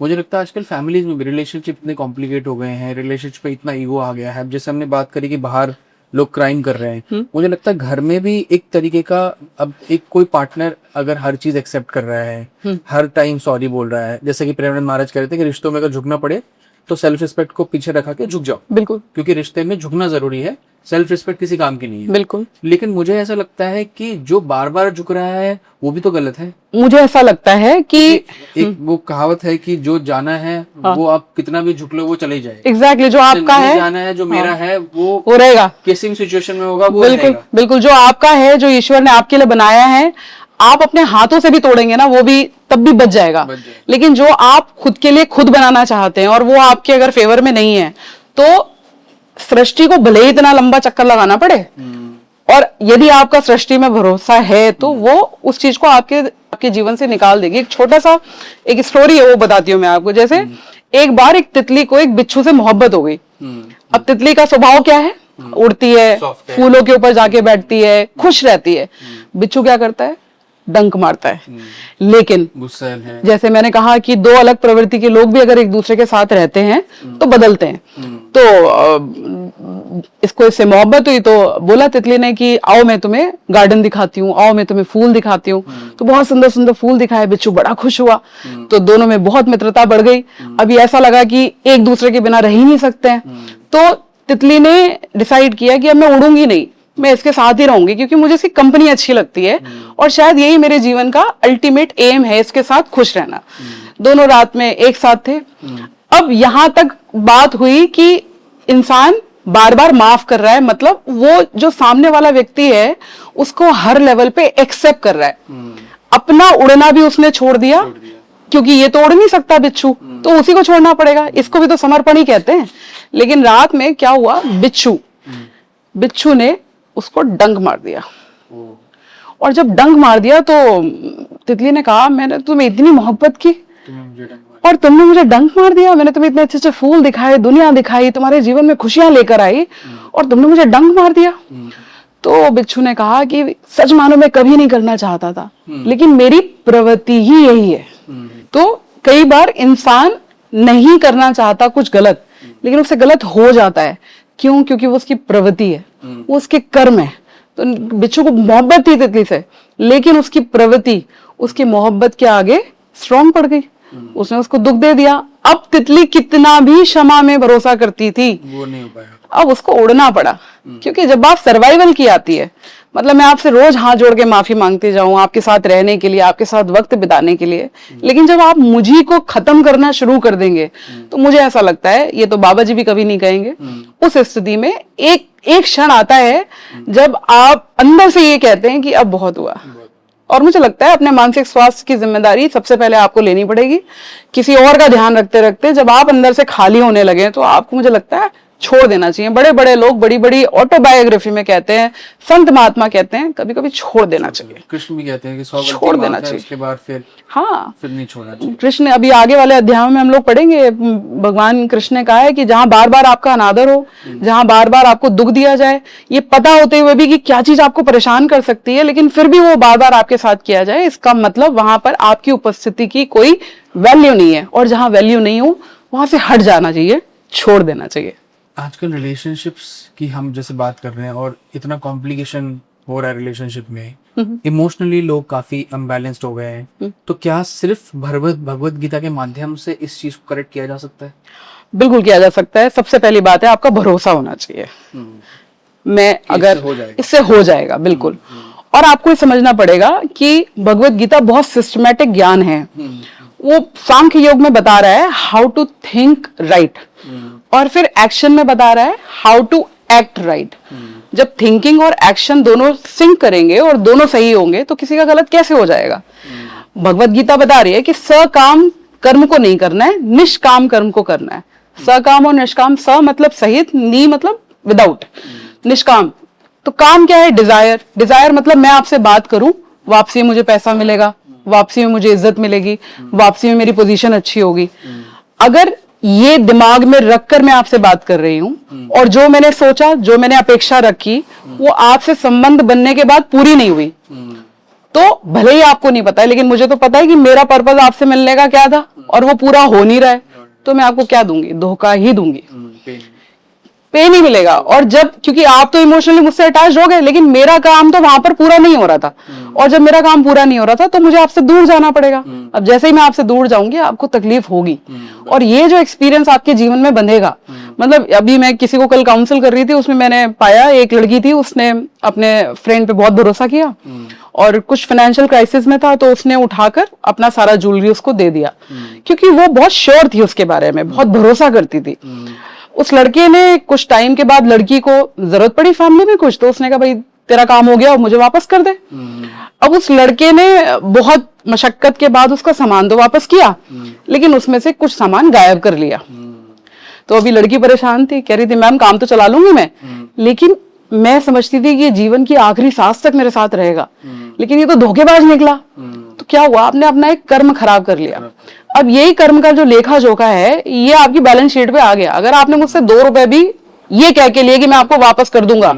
मुझे लगता है आजकल फैमिलीज में भी रिलेशनशिप इतने कॉम्प्लिकेट हो गए हैं, रिलेशनशिप पे इतना ईगो आ गया है। जैसे हमने बात करी कि बाहर लोग क्राइम कर रहे हैं, मुझे लगता है घर में भी एक तरीके का, अब एक कोई पार्टनर अगर हर चीज एक्सेप्ट कर रहा है, हर टाइम सॉरी बोल रहा है, जैसे कि प्रेमानंद महाराज कह रहे थे कि रिश्तों में अगर झुकना पड़े तो सेल्फ रिस्पेक्ट को पीछे रखा के झुक जाओ, बिल्कुल, क्योंकि रिश्ते में झुकना जरूरी है, सेल्फ रिस्पेक्ट किसी काम की नहीं है। बिल्कुल। लेकिन मुझे ऐसा लगता है कि जो बार बार झुक रहा है वो भी तो गलत है। मुझे ऐसा लगता है कि एक वो कहावत है कि जो जाना है वो आप कितना भी झुक लो वो चले जाए। एग्जैक्टली, जो आपका है जाना है, जो मेरा है वो रहेगा, किसी भी सिचुएशन में होगा वो बिल्कुल रहेगा। बिल्कुल। जो आपका है, जो ईश्वर ने आपके लिए बनाया है, आप अपने हाथों से भी तोड़ेंगे ना, वो भी तब भी बच जाएगा। लेकिन जो आप खुद के लिए खुद बनाना चाहते हैं और वो आपके अगर फेवर में नहीं है, तो सृष्टि को भले ही इतना लंबा चक्कर लगाना पड़े, और यदि आपका सृष्टि में भरोसा है तो वो उस चीज को आपके जीवन से निकाल देगी। एक छोटा सा एक स्टोरी है, वो बताती हूँ मैं आपको। जैसे एक बार एक तितली को एक बिच्छू से मोहब्बत हो गई। अब तितली का स्वभाव क्या है? उड़ती है, फूलों के ऊपर जाके बैठती है, खुश रहती है। बिच्छू क्या करता है? डंक मारता है। लेकिन जैसे मैंने कहा कि दो अलग प्रवृत्ति के लोग भी अगर एक दूसरे के साथ रहते हैं तो बदलते हैं। तो इसको इससे मोहब्बत हुई, तो बोला तितली ने कि आओ मैं तुम्हें गार्डन दिखाती हूँ, आओ मैं तुम्हें फूल दिखाती हूँ। तो बहुत सुंदर सुंदर फूल दिखाए, बिच्छू बड़ा खुश हुआ। तो दोनों में बहुत मित्रता बढ़ गई। अभी ऐसा लगा कि एक दूसरे के बिना रह ही नहीं सकते हैं। तो तितली ने डिसाइड किया कि अब मैं उड़ूंगी नहीं, मैं इसके साथ ही रहूंगी, क्योंकि मुझे इसकी कंपनी अच्छी लगती है और शायद यही मेरे जीवन का अल्टीमेट एम है, इसके साथ खुश रहना। दोनों रात में एक साथ थे। अब यहां तक बात हुई कि इंसान बार बार माफ कर रहा है, मतलब वो जो सामने वाला व्यक्ति है उसको हर लेवल पे एक्सेप्ट कर रहा है। अपना उड़ना भी उसने छोड़ दिया, क्योंकि ये तो उड़ नहीं सकता बिच्छू, तो उसी को छोड़ना पड़ेगा। इसको भी तो समर्पण ही कहते हैं। लेकिन रात में क्या हुआ, बिच्छू ने उसको डंक मार दिया। और जब डंक मार दिया तो तितली ने कहा, मैंने तुम्हें इतनी मोहब्बत की और तुमने मुझे डंक मार दिया। मैंने तुम्हें इतने अच्छे अच्छे फूल दिखाए, दुनिया दिखाई, तुम्हारे जीवन में खुशियां लेकर आई, और तुमने मुझे डंक मार दिया। तो बिच्छू ने कहा कि सच मानो मैं कभी नहीं करना चाहता था, लेकिन मेरी प्रवृत्ति ही यही है। तो कई बार इंसान नहीं करना चाहता कुछ गलत, लेकिन उससे गलत हो जाता है। क्यों? क्योंकि वो उसकी प्रवृत्ति है, वो उसके कर्म है। तो बिच्छू को मोहब्बत थी तितली से, लेकिन उसकी प्रवृत्ति उसकी मोहब्बत के आगे स्ट्रॉन्ग पड़ गई। उसने उसको दुख दे दिया। अब तितली कितना भी क्षमा में भरोसा करती थी, वो नहीं हो पाया। अब उसको उड़ना पड़ा, क्योंकि जब बात सर्वाइवल की आती है, मतलब मैं आपसे रोज हाथ जोड़ के माफी मांगते जाऊं आपके साथ रहने के लिए, आपके साथ वक्त बिताने के लिए, लेकिन जब आप मुझी को खत्म करना शुरू कर देंगे, तो मुझे ऐसा लगता है, ये तो बाबा जी भी कभी नहीं कहेंगे, उस स्थिति में एक क्षण आता है जब आप अंदर से ये कहते हैं कि अब बहुत हुआ। और मुझे लगता है अपने मानसिक स्वास्थ्य की जिम्मेदारी सबसे पहले आपको लेनी पड़ेगी। किसी और का ध्यान रखते रखते जब आप अंदर से खाली होने लगे, तो आपको, मुझे लगता है, छोड़ देना चाहिए। बड़े बड़े लोग बड़ी बड़ी ऑटोबायोग्राफी में कहते हैं, संत महात्मा कहते हैं, कभी कभी छोड़ देना चाहिए। कृष्ण भी कहते हैं कि 100 छोड़ देना चाहिए, उसके बाद फिर फिर नहीं छोड़ना चाहिए। कृष्ण, अभी आगे वाले अध्यायों में हम लोग पढ़ेंगे, भगवान कृष्ण ने कहा है कि जहां बार बार आपका अनादर हो, जहां बार बार आपको दुख दिया जाए, ये पता होते हुए भी कि क्या चीज आपको परेशान कर सकती है, लेकिन फिर भी वो बार बार आपके साथ किया जाए, इसका मतलब वहां पर आपकी उपस्थिति की कोई वैल्यू नहीं है। और जहां वैल्यू नहीं हो वहां से हट जाना चाहिए, छोड़ देना चाहिए। आजकल रिलेशनशिप्स की हम जैसे बात कर रहे हैं और इतना कॉम्प्लिकेशन हो रहा है रिलेशनशिप में, इमोशनली लोग काफी अनबैलेंस्ड हो गए हैं, तो क्या सिर्फ भगवत गीता के माध्यम से इस चीज को करेक्ट किया जा सकता है? बिल्कुल किया जा सकता है। सबसे पहली बात है, आपका भरोसा होना चाहिए। मैं अगर इससे हो जाएगा, बिल्कुल। और आपको ये समझना पड़ेगा कि भगवत गीता बहुत सिस्टमैटिक ज्ञान है। वो सांख्य योग में बता रहा है हाउ टू थिंक राइट, और फिर एक्शन में बता रहा है हाउ टू एक्ट राइट। जब थिंकिंग और एक्शन दोनों सिंक करेंगे और दोनों सही होंगे तो किसी का गलत कैसे हो जाएगा। भगवत गीता बता रही है कि सकाम कर्म को नहीं करना है, निष्काम कर्म को करना है। सकाम और निष्काम, स मतलब सहित, नी मतलब विदाउट, निष्काम। तो काम क्या है? डिजायर। डिजायर मतलब मैं आपसे बात करूं, वापसी में मुझे पैसा मिलेगा, वापसी में मुझे इज्जत मिलेगी, वापसी में मेरी पोजीशन अच्छी होगी। अगर ये दिमाग में रखकर मैं आपसे बात कर रही हूं और जो मैंने सोचा, जो मैंने अपेक्षा रखी, वो आपसे संबंध बनने के बाद पूरी नहीं हुई, तो भले ही आपको नहीं पता है लेकिन मुझे तो पता है कि मेरा पर्पस आपसे मिलने का क्या था और वो पूरा हो नहीं रहा है, तो मैं आपको क्या दूंगी? धोखा ही दूंगी, पे नहीं मिलेगा। और जब, क्योंकि आप तो इमोशनली मुझसे अटैच हो गए लेकिन मेरा काम तो वहां पर पूरा नहीं हो रहा था, और जब मेरा काम पूरा नहीं हो रहा था तो मुझे आपसे दूर जाना पड़ेगा। अब जैसे ही मैं आपसे दूर जाऊंगी आपको तकलीफ होगी, और ये जो एक्सपीरियंस आपके जीवन में बंधेगा। मतलब अभी मैं किसी को कल काउंसिल कर रही थी, उसमें मैंने पाया एक लड़की थी, उसने अपने फ्रेंड पे बहुत भरोसा किया और कुछ फाइनेंशियल क्राइसिस में था, तो उसने उठाकर अपना सारा ज्वेलरी उसको दे दिया, क्योंकि वो बहुत श्योर थी उसके बारे में, बहुत भरोसा करती थी। उस लड़के ने कुछ टाइम के बाद, लड़की को जरूरत पड़ी फैमिली में कुछ, तो उसने कहा भाई तेरा काम हो गया, मुझे वापस कर दे। अब उस लड़के ने बहुत मशक्कत के बाद उसका सामान तो वापस किया, लेकिन उसमें से कुछ सामान गायब कर लिया। तो अभी लड़की परेशान थी, कह रही थी मैम काम तो चला लूंगी मैं, लेकिन मैं समझती थी कि ये जीवन की आखिरी सांस तक मेरे साथ रहेगा, लेकिन ये तो धोखेबाज निकला। तो क्या हुआ? आपने अपना एक कर्म खराब कर लिया। अब यही कर्म का जो लेखा जोखा है, ये आपकी बैलेंस शीट पे आ गया। अगर आपने मुझसे 2 रुपए भी ये कह के लिए कि मैं आपको वापस कर दूंगा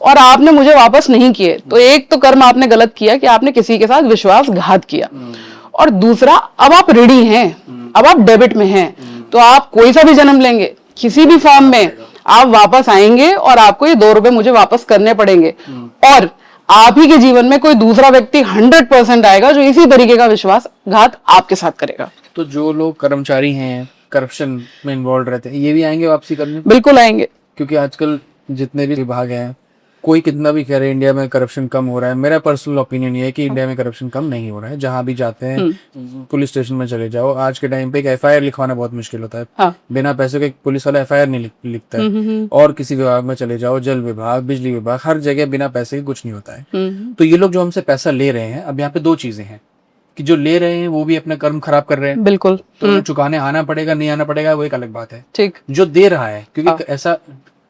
और आपने मुझे वापस नहीं किए, तो एक तो कर्म आपने गलत किया कि आपने किसी के साथ विश्वासघात किया, और दूसरा अब आप रेडी हैं, अब आप डेबिट में हैं, तो आप कोई सा भी जन्म लेंगे, किसी भी फॉर्म में आप वापस आएंगे और आपको ये 2 रुपए मुझे वापस करने पड़ेंगे। और आप ही के जीवन में कोई दूसरा व्यक्ति 100% आएगा जो इसी तरीके का विश्वासघात आपके साथ करेगा। तो जो लोग कर्मचारी हैं, करप्शन में इन्वॉल्व रहते हैं, ये भी आएंगे वापसी करने? बिल्कुल आएंगे, क्योंकि आजकल जितने भी विभाग हैं, कोई कितना भी कह रहे हैं इंडिया में करप्शन कम हो रहा है, मेरा पर्सनल ओपिनियन ये है कि इंडिया में करप्शन कम नहीं हो रहा है। जहां भी जाते हैं, पुलिस स्टेशन में चले जाओ, आज के टाइम पे एक एफआईआर लिखवाना बहुत मुश्किल होता है। हाँ। बिना पैसे के पुलिस वाला एफआईआर नहीं लिखता है। और किसी विभाग में चले जाओ, जल विभाग, बिजली विभाग, हर जगह बिना पैसे के कुछ नहीं होता है। तो ये लोग जो हमसे पैसा ले रहे हैं, अब यहाँ पे 2 चीजें हैं कि जो ले रहे हैं वो भी अपना कर्म खराब कर रहे हैं, बिल्कुल, तो उन्हें चुकाने आना पड़ेगा, नहीं आना पड़ेगा वो एक अलग बात है। ठीक। जो दे रहा है, क्योंकि ऐसा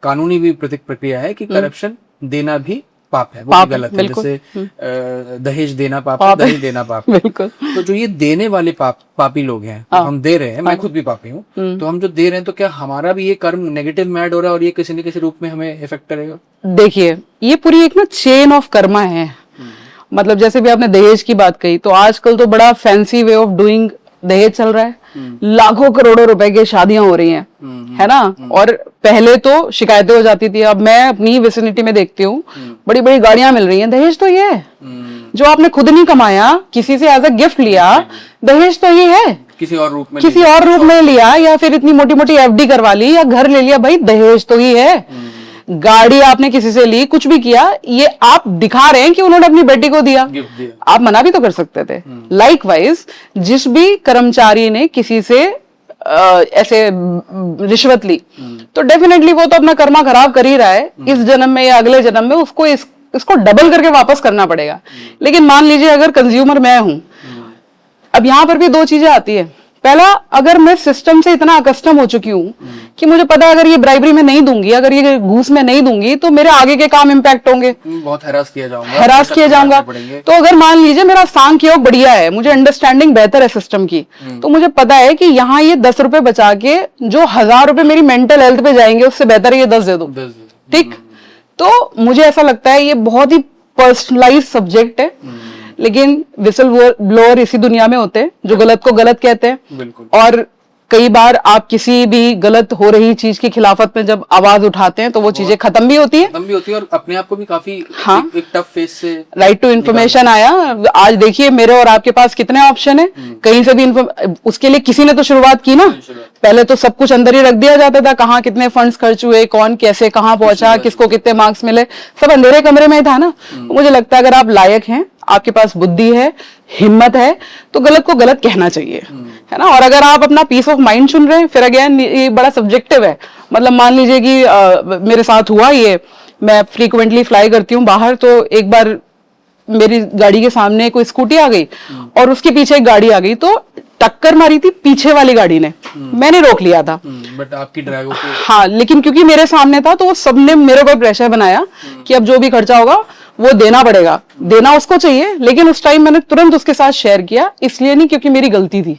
कानूनी भी प्रक्रिया है कि करप्शन देना भी पाप है, वो भी गलत है। जैसे दहेज देना पाप है, दहेज देना पाप है। बिल्कुल। तो जो ये देने वाले पापी लोग हैं, तो हम दे रहे हैं, मैं खुद भी पापी हूँ, तो हम जो दे रहे हैं, तो क्या हमारा भी ये कर्म नेगेटिव में ऐड हो रहा है और ये किसी न किसी रूप में हमें इफेक्ट करेगा? देखिए, ये पूरी एक ना चेन ऑफ कर्मा है। मतलब जैसे भी आपने दहेज की बात कही, तो आजकल तो बड़ा फैंसी वे ऑफ डूइंग दहेज चल रहा है। लाखों करोड़ों रुपए की शादियां हो रही हैं, है ना। और पहले तो शिकायतें हो जाती थी, अब मैं अपनी विसिनिटी में देखती हूँ बड़ी बड़ी गाड़ियां मिल रही हैं। दहेज तो ये है जो आपने खुद नहीं कमाया, किसी से एज अ गिफ्ट लिया, दहेज तो ये है। किसी और रूप में लिया, या फिर इतनी मोटी मोटी एफडी करवा ली या घर ले लिया, भाई दहेज तो ही है। गाड़ी आपने किसी से ली, कुछ भी किया, ये आप दिखा रहे हैं कि उन्होंने अपनी बेटी को दिया, आप मना भी तो कर सकते थे। लाइकवाइज जिस भी कर्मचारी ने किसी से ऐसे रिश्वत ली, तो डेफिनेटली वो तो अपना कर्मा खराब कर ही रहा है। इस जन्म में या अगले जन्म में उसको इसको डबल करके वापस करना पड़ेगा। लेकिन मान लीजिए अगर कंज्यूमर मैं हूं, अब यहां पर भी 2 चीजें आती है। पहला, अगर मैं सिस्टम से इतना अकस्टम हो चुकी हूँ कि मुझे पता है अगर ये ब्राइबरी में नहीं दूंगी, अगर ये घूस में नहीं दूंगी, तो मेरे आगे के काम इम्पैक्ट होंगे, बहुत हरास किया जाऊंगा। तो अगर मान लीजिए मेरा सांख्य योग बढ़िया है, मुझे अंडरस्टैंडिंग बेहतर है सिस्टम की, तो मुझे पता है कि यहाँ ये 10 रुपए बचा के जो 1000 रुपए मेरी मेंटल हेल्थ पे जाएंगे, उससे बेहतर ये 10 दे दो। ठीक। तो मुझे ऐसा लगता है ये बहुत ही पर्सनलाइज सब्जेक्ट है, लेकिन विसल ब्लोअर इसी दुनिया में होते हैं जो गलत को गलत कहते हैं। और कई बार आप किसी भी गलत हो रही चीज की खिलाफत में जब आवाज उठाते हैं तो वो चीजें खत्म भी होती है और अपने आप को भी काफी एक टफ फेस से राइट टू इन्फॉर्मेशन आया। आज देखिए मेरे और आपके पास कितने ऑप्शन है, कहीं से भी उसके लिए किसी ने तो शुरुआत की ना। पहले तो सब कुछ अंदर ही रख दिया जाता था, कहाँ कितने फंड्स खर्च हुए, कौन कैसे कहाँ पहुंचा, किसको कितने मार्क्स मिले, सब अंधेरे कमरे में ही था ना। मुझे लगता है अगर आप लायक हैं, आपके पास बुद्धि है, हिम्मत है तो गलत को गलत कहना चाहिए, है ना। और अगर आप अपना पीस ऑफ माइंड चुन रहे हैं, फिर अगेन ये बड़ा सब्जेक्टिव है। मतलब मान लीजिए कि मेरे साथ हुआ ये, मैं फ्रीक्वेंटली फ्लाई करती हूँ बाहर, तो एक बार मेरी गाड़ी के सामने कोई स्कूटी आ गई और उसके पीछे एक गाड़ी आ गई, तो टक्कर मारी थी पीछे वाली गाड़ी ने, मैंने रोक लिया था। बट आपकी ड्राइवर को, हाँ, लेकिन क्योंकि मेरे सामने था तो वो सबने मेरे को प्रेशर बनाया कि अब जो भी खर्चा होगा वो देना पड़ेगा, देना उसको चाहिए। लेकिन उस टाइम मैंने तुरंत उसके साथ शेयर किया, इसलिए नहीं क्योंकि मेरी गलती थी,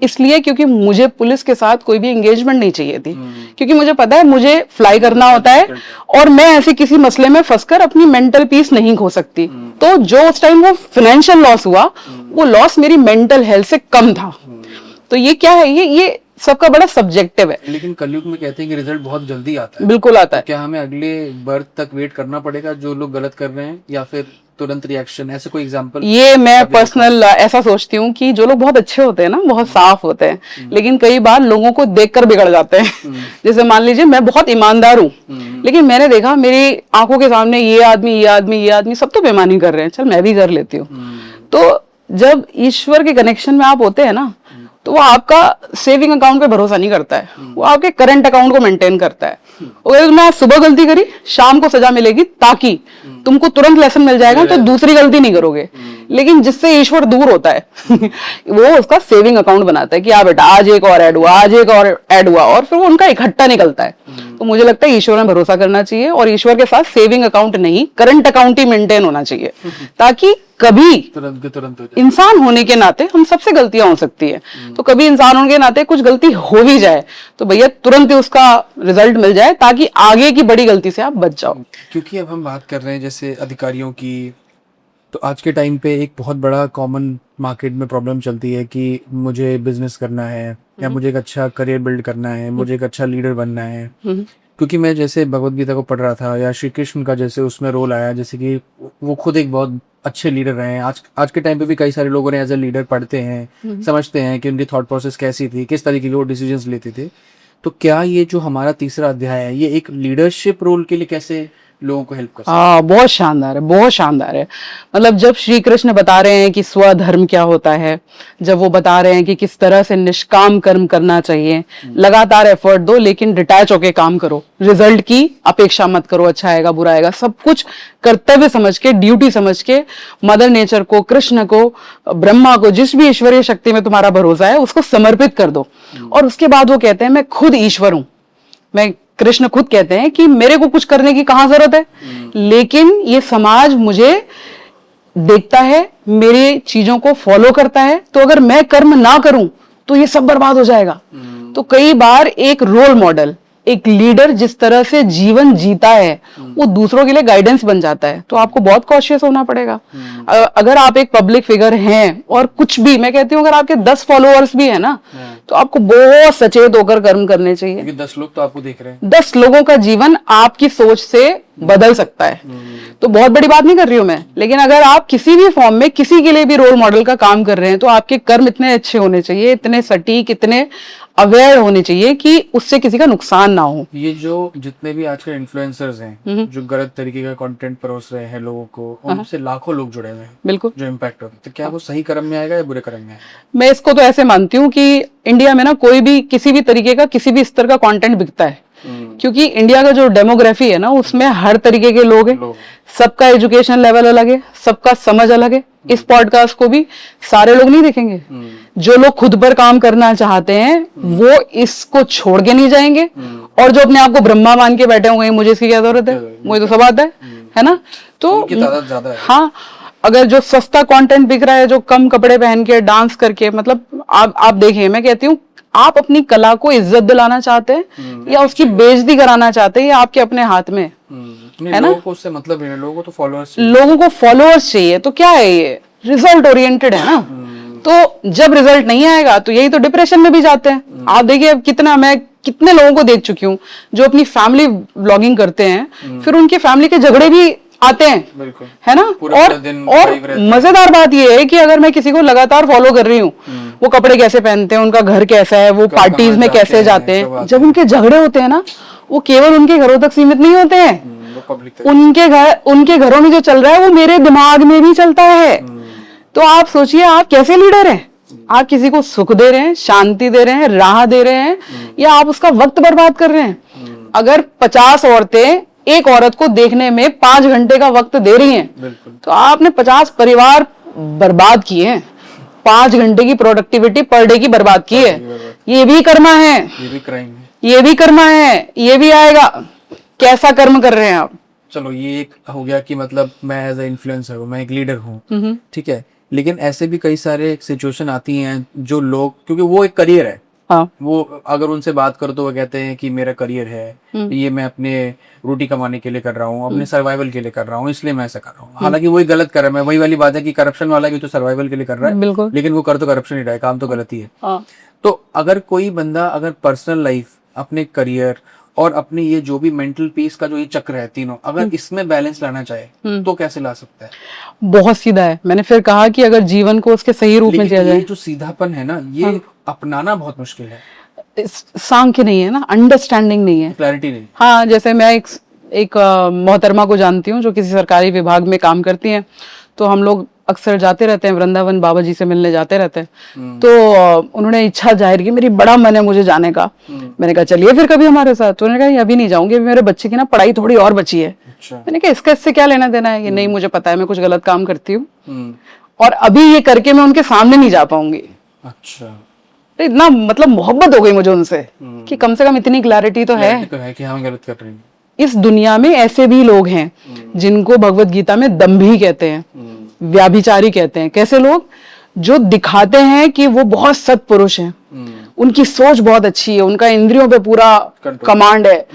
इसलिए क्योंकि मुझे पुलिस के साथ कोई भी एंगेजमेंट नहीं चाहिए थी, क्योंकि मुझे पता है मुझे फ्लाई करना होता है और मैं ऐसे किसी मसले में फंसकर अपनी मेंटल पीस नहीं खो सकती। तो जो उस टाइम वो फाइनेंशियल लॉस हुआ, वो लॉस मेरी मेंटल हेल्थ से कम था। तो ये क्या है, ये सबका बड़ा सब्जेक्टिव है। लेकिन कलयुग में कहते हैं कि रिजल्ट बहुत जल्दी आता है। बिल्कुल आता है। क्या हमें अगले बर्थ तक वेट करना पड़ेगा जो लोग गलत कर रहे हैं, या फिर तुरंत रिएक्शन, ऐसे कोई एग्जांपल? ये मैं पर्सनल ऐसा सोचती हूँ कि जो लोग बहुत अच्छे होते हैं ना, बहुत साफ होते हैं, लेकिन कई बार लोगों को देखकर बिगड़ जाते हैं। जैसे मान लीजिए मैं बहुत ईमानदार हूँ, लेकिन मैंने देखा मेरी आंखों के सामने ये आदमी ये आदमी ये आदमी सब तो बेईमानी कर रहे हैं, चल मैं भी कर लेती हूँ। तो जब ईश्वर के कनेक्शन में आप होते हैं ना, तो वो आपका सेविंग अकाउंट पे भरोसा नहीं करता है, वो आपके करंट अकाउंट को मेंटेन करता है। अगर तुमने आज सुबह गलती करी, शाम को सजा मिलेगी, ताकि तुमको तुरंत लेसन मिल जाएगा तो दूसरी गलती नहीं करोगे। लेकिन जिससे ईश्वर दूर होता है वो उसका सेविंग अकाउंट बनाता है कि आ बेटा आज एक और ऐड हुआ, आज एक और ऐड हुआ, और फिर वो उनका इकट्ठा निकलता है। तो मुझे लगता है ईश्वर में भरोसा करना चाहिए, और ईश्वर के साथ सेविंग अकाउंट नहीं, करंट अकाउंट ही मेंटेन होना चाहिए, ताकि कभी तुरंत हो जाए। इंसान होने के नाते हम सबसे गलतियां हो सकती है, तो कभी इंसान होने के नाते कुछ गलती हो भी जाए तो भैया तुरंत ही उसका रिजल्ट मिल जाए, ताकि आगे की बड़ी गलती से आप बच जाओ। क्योंकि अब हम बात कर रहे हैं जैसे अधिकारियों की, तो आज के टाइम पे एक बहुत बड़ा कॉमन मार्केट में प्रॉब्लम चलती है कि मुझे बिजनेस करना है, या मुझे एक अच्छा करियर बिल्ड करना है, मुझे एक अच्छा लीडर बनना है। क्योंकि मैं जैसे भगवत गीता को पढ़ रहा था, या श्री कृष्ण का जैसे उसमें रोल आया, जैसे कि वो खुद एक बहुत अच्छे लीडर रहे हैं। आज के टाइम पे भी कई सारे लोगों ने एज ए लीडर पढ़ते हैं, समझते हैं कि उनकी थॉट प्रोसेस कैसी थी, किस तरीके के वो डिसीजंस लेते थे। तो क्या ये जो हमारा तीसरा अध्याय है, ये एक लीडरशिप रोल के लिए कैसे लोगों को हेल्प कर सकता है? हाँ, बहुत शानदार है, बहुत शानदार है। मतलब जब श्री कृष्ण बता रहे हैं कि स्वधर्म क्या होता है, जब वो बता रहे हैं कि किस तरह से निष्काम कर्म करना चाहिए, लगातार एफर्ट दो लेकिन डिटैच होके काम करो, रिजल्ट की अपेक्षा मत करो, अच्छा आएगा बुरा आएगा, सब कुछ कर्तव्य समझ के, ड्यूटी समझ के, मदर नेचर को, कृष्ण को, ब्रह्मा को, जिस भी ईश्वरीय शक्ति में तुम्हारा भरोसा है उसको समर्पित कर दो। और उसके बाद वो कहते हैं मैं खुद ईश्वर हूं। मैं कृष्ण खुद कहते हैं कि मेरे को कुछ करने की कहां जरूरत है, लेकिन ये समाज मुझे देखता है, मेरी चीजों को फॉलो करता है, तो अगर मैं कर्म ना करूं तो ये सब बर्बाद हो जाएगा। तो कई बार एक रोल मॉडल, एक लीडर जिस तरह से जीवन जीता है वो दूसरों के लिए गाइडेंस बन जाता है। तो आपको बहुत कॉशियस होना पड़ेगा। अगर आप एक पब्लिक फिगर हैं, और कुछ भी, मैं कहती हूँ अगर आपके 10 फॉलोअर्स भी है ना, तो आपको बहुत सचेत होकर कर्म करने चाहिए, क्योंकि 10 लोग तो आपको देख रहे हैं। 10 लोगों का जीवन आपकी सोच से बदल सकता है। तो बहुत बड़ी बात नहीं कर रही हूं मैं, लेकिन अगर आप किसी भी फॉर्म में किसी के लिए भी रोल मॉडल का काम कर रहे हैं, तो आपके कर्म इतने अच्छे होने चाहिए, इतने सटीक, इतने अवेयर होने चाहिए कि उससे किसी का नुकसान ना हो। ये जो जितने भी आजकल इन्फ्लुएंसर्स हैं जो गलत तरीके का कंटेंट परोस रहे हैं लोगों को, उनसे लाखों लोग जुड़े हुए हैं, बिल्कुल, जो इम्पैक्ट होता है, तो क्या वो सही कर्म में आएगा या बुरे कर्म में आएगा? मैं इसको तो ऐसे मानती हूँ कि इंडिया में ना कोई भी किसी भी तरीके का किसी भी स्तर का कंटेंट बिकता है, क्योंकि इंडिया का जो डेमोग्राफी है ना, उसमें हर तरीके के लोग हैं, सबका एजुकेशन लेवल अलग है, सबका समझ अलग है। इस पॉडकास्ट को भी सारे लोग नहीं देखेंगे। जो लोग खुद पर काम करना चाहते हैं वो इसको छोड़ के नहीं जाएंगे, और जो अपने आप को ब्रह्मा मान के बैठे हुए हैं, मुझे इसकी क्या जरूरत है, मुझे तो सब आता है ना। तो ज्यादा है। हाँ, अगर जो सस्ता कंटेंट बिक रहा है, जो कम कपड़े पहन के डांस करके, मतलब आप देखिए, मैं कहती हूँ आप अपनी कला को इज्जत दिलाना चाहते हैं या उसकी बेइज्जती कराना चाहते हैं, ये आपके अपने हाथ में है ना। लोगों को उससे मतलब नहीं है, लोगों को तो फॉलोअर्स चाहिए। लोगों को फॉलोअर्स चाहिए, तो क्या है, ये रिजल्ट ओरिएंटेड है ना। तो जब रिजल्ट नहीं आएगा तो यही तो डिप्रेशन में भी जाते हैं। आप देखिए मैं कितने लोगों को देख चुकी हूँ जो अपनी फैमिली व्लॉगिंग करते हैं, फिर उनके फैमिली के झगड़े भी आते हैं, है ना। और मजेदार बात ये है कि अगर मैं किसी को लगातार फॉलो कर रही हूँ, वो कपड़े कैसे पहनते हैं, उनका घर कैसा है, वो पार्टीज में कैसे जाते हैं, जब उनके झगड़े होते हैं ना, वो केवल उनके घरों तक सीमित नहीं होते हैं, उनके घरों में जो चल रहा है वो मेरे दिमाग में भी चलता है। तो आप सोचिए आप कैसे लीडर हैं। आप किसी को सुख दे रहे हैं, शांति दे रहे हैं, राह दे रहे हैं, या आप उसका वक्त बर्बाद कर रहे हैं। अगर 50 औरतें एक औरत को देखने में 5 घंटे का वक्त दे रही हैं, तो आपने 50 परिवार बर्बाद किए हैं। 5 घंटे की प्रोडक्टिविटी पर डे की बर्बाद की है। ये भी कर्मा है, ये भी क्राइम है, ये भी कर्मा है, ये भी आएगा। कैसा कर्म कर रहे हैं आप। चलो ये एक हो गया कि मतलब मैं एज ए इन्फ्लुएंसर हूँ, मैं एक लीडर हूँ, ठीक है। लेकिन ऐसे भी कई सारे सिचुएशन आती हैं जो लोग, क्योंकि वो एक करियर है, हाँ। वो अगर उनसे बात करो तो वो कहते हैं कि मेरा करियर है, ये मैं अपने रोटी कमाने के लिए कर रहा हूँ, अपने सर्वाइवल के लिए कर रहा हूँ, इसलिए मैं ऐसा कर रहा हूँ। हालांकि वही गलत कर रहा है। मैं वही वाली बात है कि करप्शन वाला भी तो सर्वाइवल के लिए कर रहा है, बिल्कुल। लेकिन वो कर तो करप्शन ही रहा है, काम तो गलत ही है। हाँ। तो अगर कोई बंदा अगर पर्सनल लाइफ, अपने करियर और अपने ये जो भी मेंटल पीस का जो ये चक्र है तीनों, अगर इसमें बैलेंस लाना चाहे तो कैसे ला सकता है? बहुत सीधा है। मैंने फिर कहा कि अगर जीवन को उसके सही रूप में जिया ये जाए, जो सीधापन है ना, ये अपनाना बहुत मुश्किल है। सांख्य नहीं है ना, अंडरस्टैंडिंग नहीं है, क्लैरिटी नहीं। हाँ। जैसे मैं एक मोहतरमा को जानती हूँ जो किसी सरकारी विभाग में काम करती हैं, तो हम लोग अक्सर जाते रहते हैं वृंदावन, बाबा जी से मिलने जाते रहते हैं। तो उन्होंने इच्छा जाहिर की, मेरी बड़ा मन है मुझे जाने का। मैंने कहा चलिए फिर कभी हमारे साथ। तो उन्होंने कहा अभी नहीं जाऊंगी, अभी मेरे बच्चे की ना पढ़ाई थोड़ी और बची है। अच्छा। मैंने कहा इससे क्या लेना देना है। ये नहीं, मुझे पता है मैं कुछ गलत काम करती हूँ और अभी ये करके मैं उनके सामने नहीं जा पाऊंगी। अच्छा। तो इतना मतलब मोहब्बत हो गई मुझे उनसे कि कम से कम इतनी क्लैरिटी तो है कि हम गलत कर रहे हैं। इस दुनिया में ऐसे भी लोग हैं जिनको भगवत गीता में दंभी कहते हैं, व्याभिचारी कहते हैं। कैसे लोग जो दिखाते हैं कि वो बहुत सत्पुरुष हैं, उनकी सोच बहुत अच्छी है, उनका इंद्रियों पे पूरा कमांड है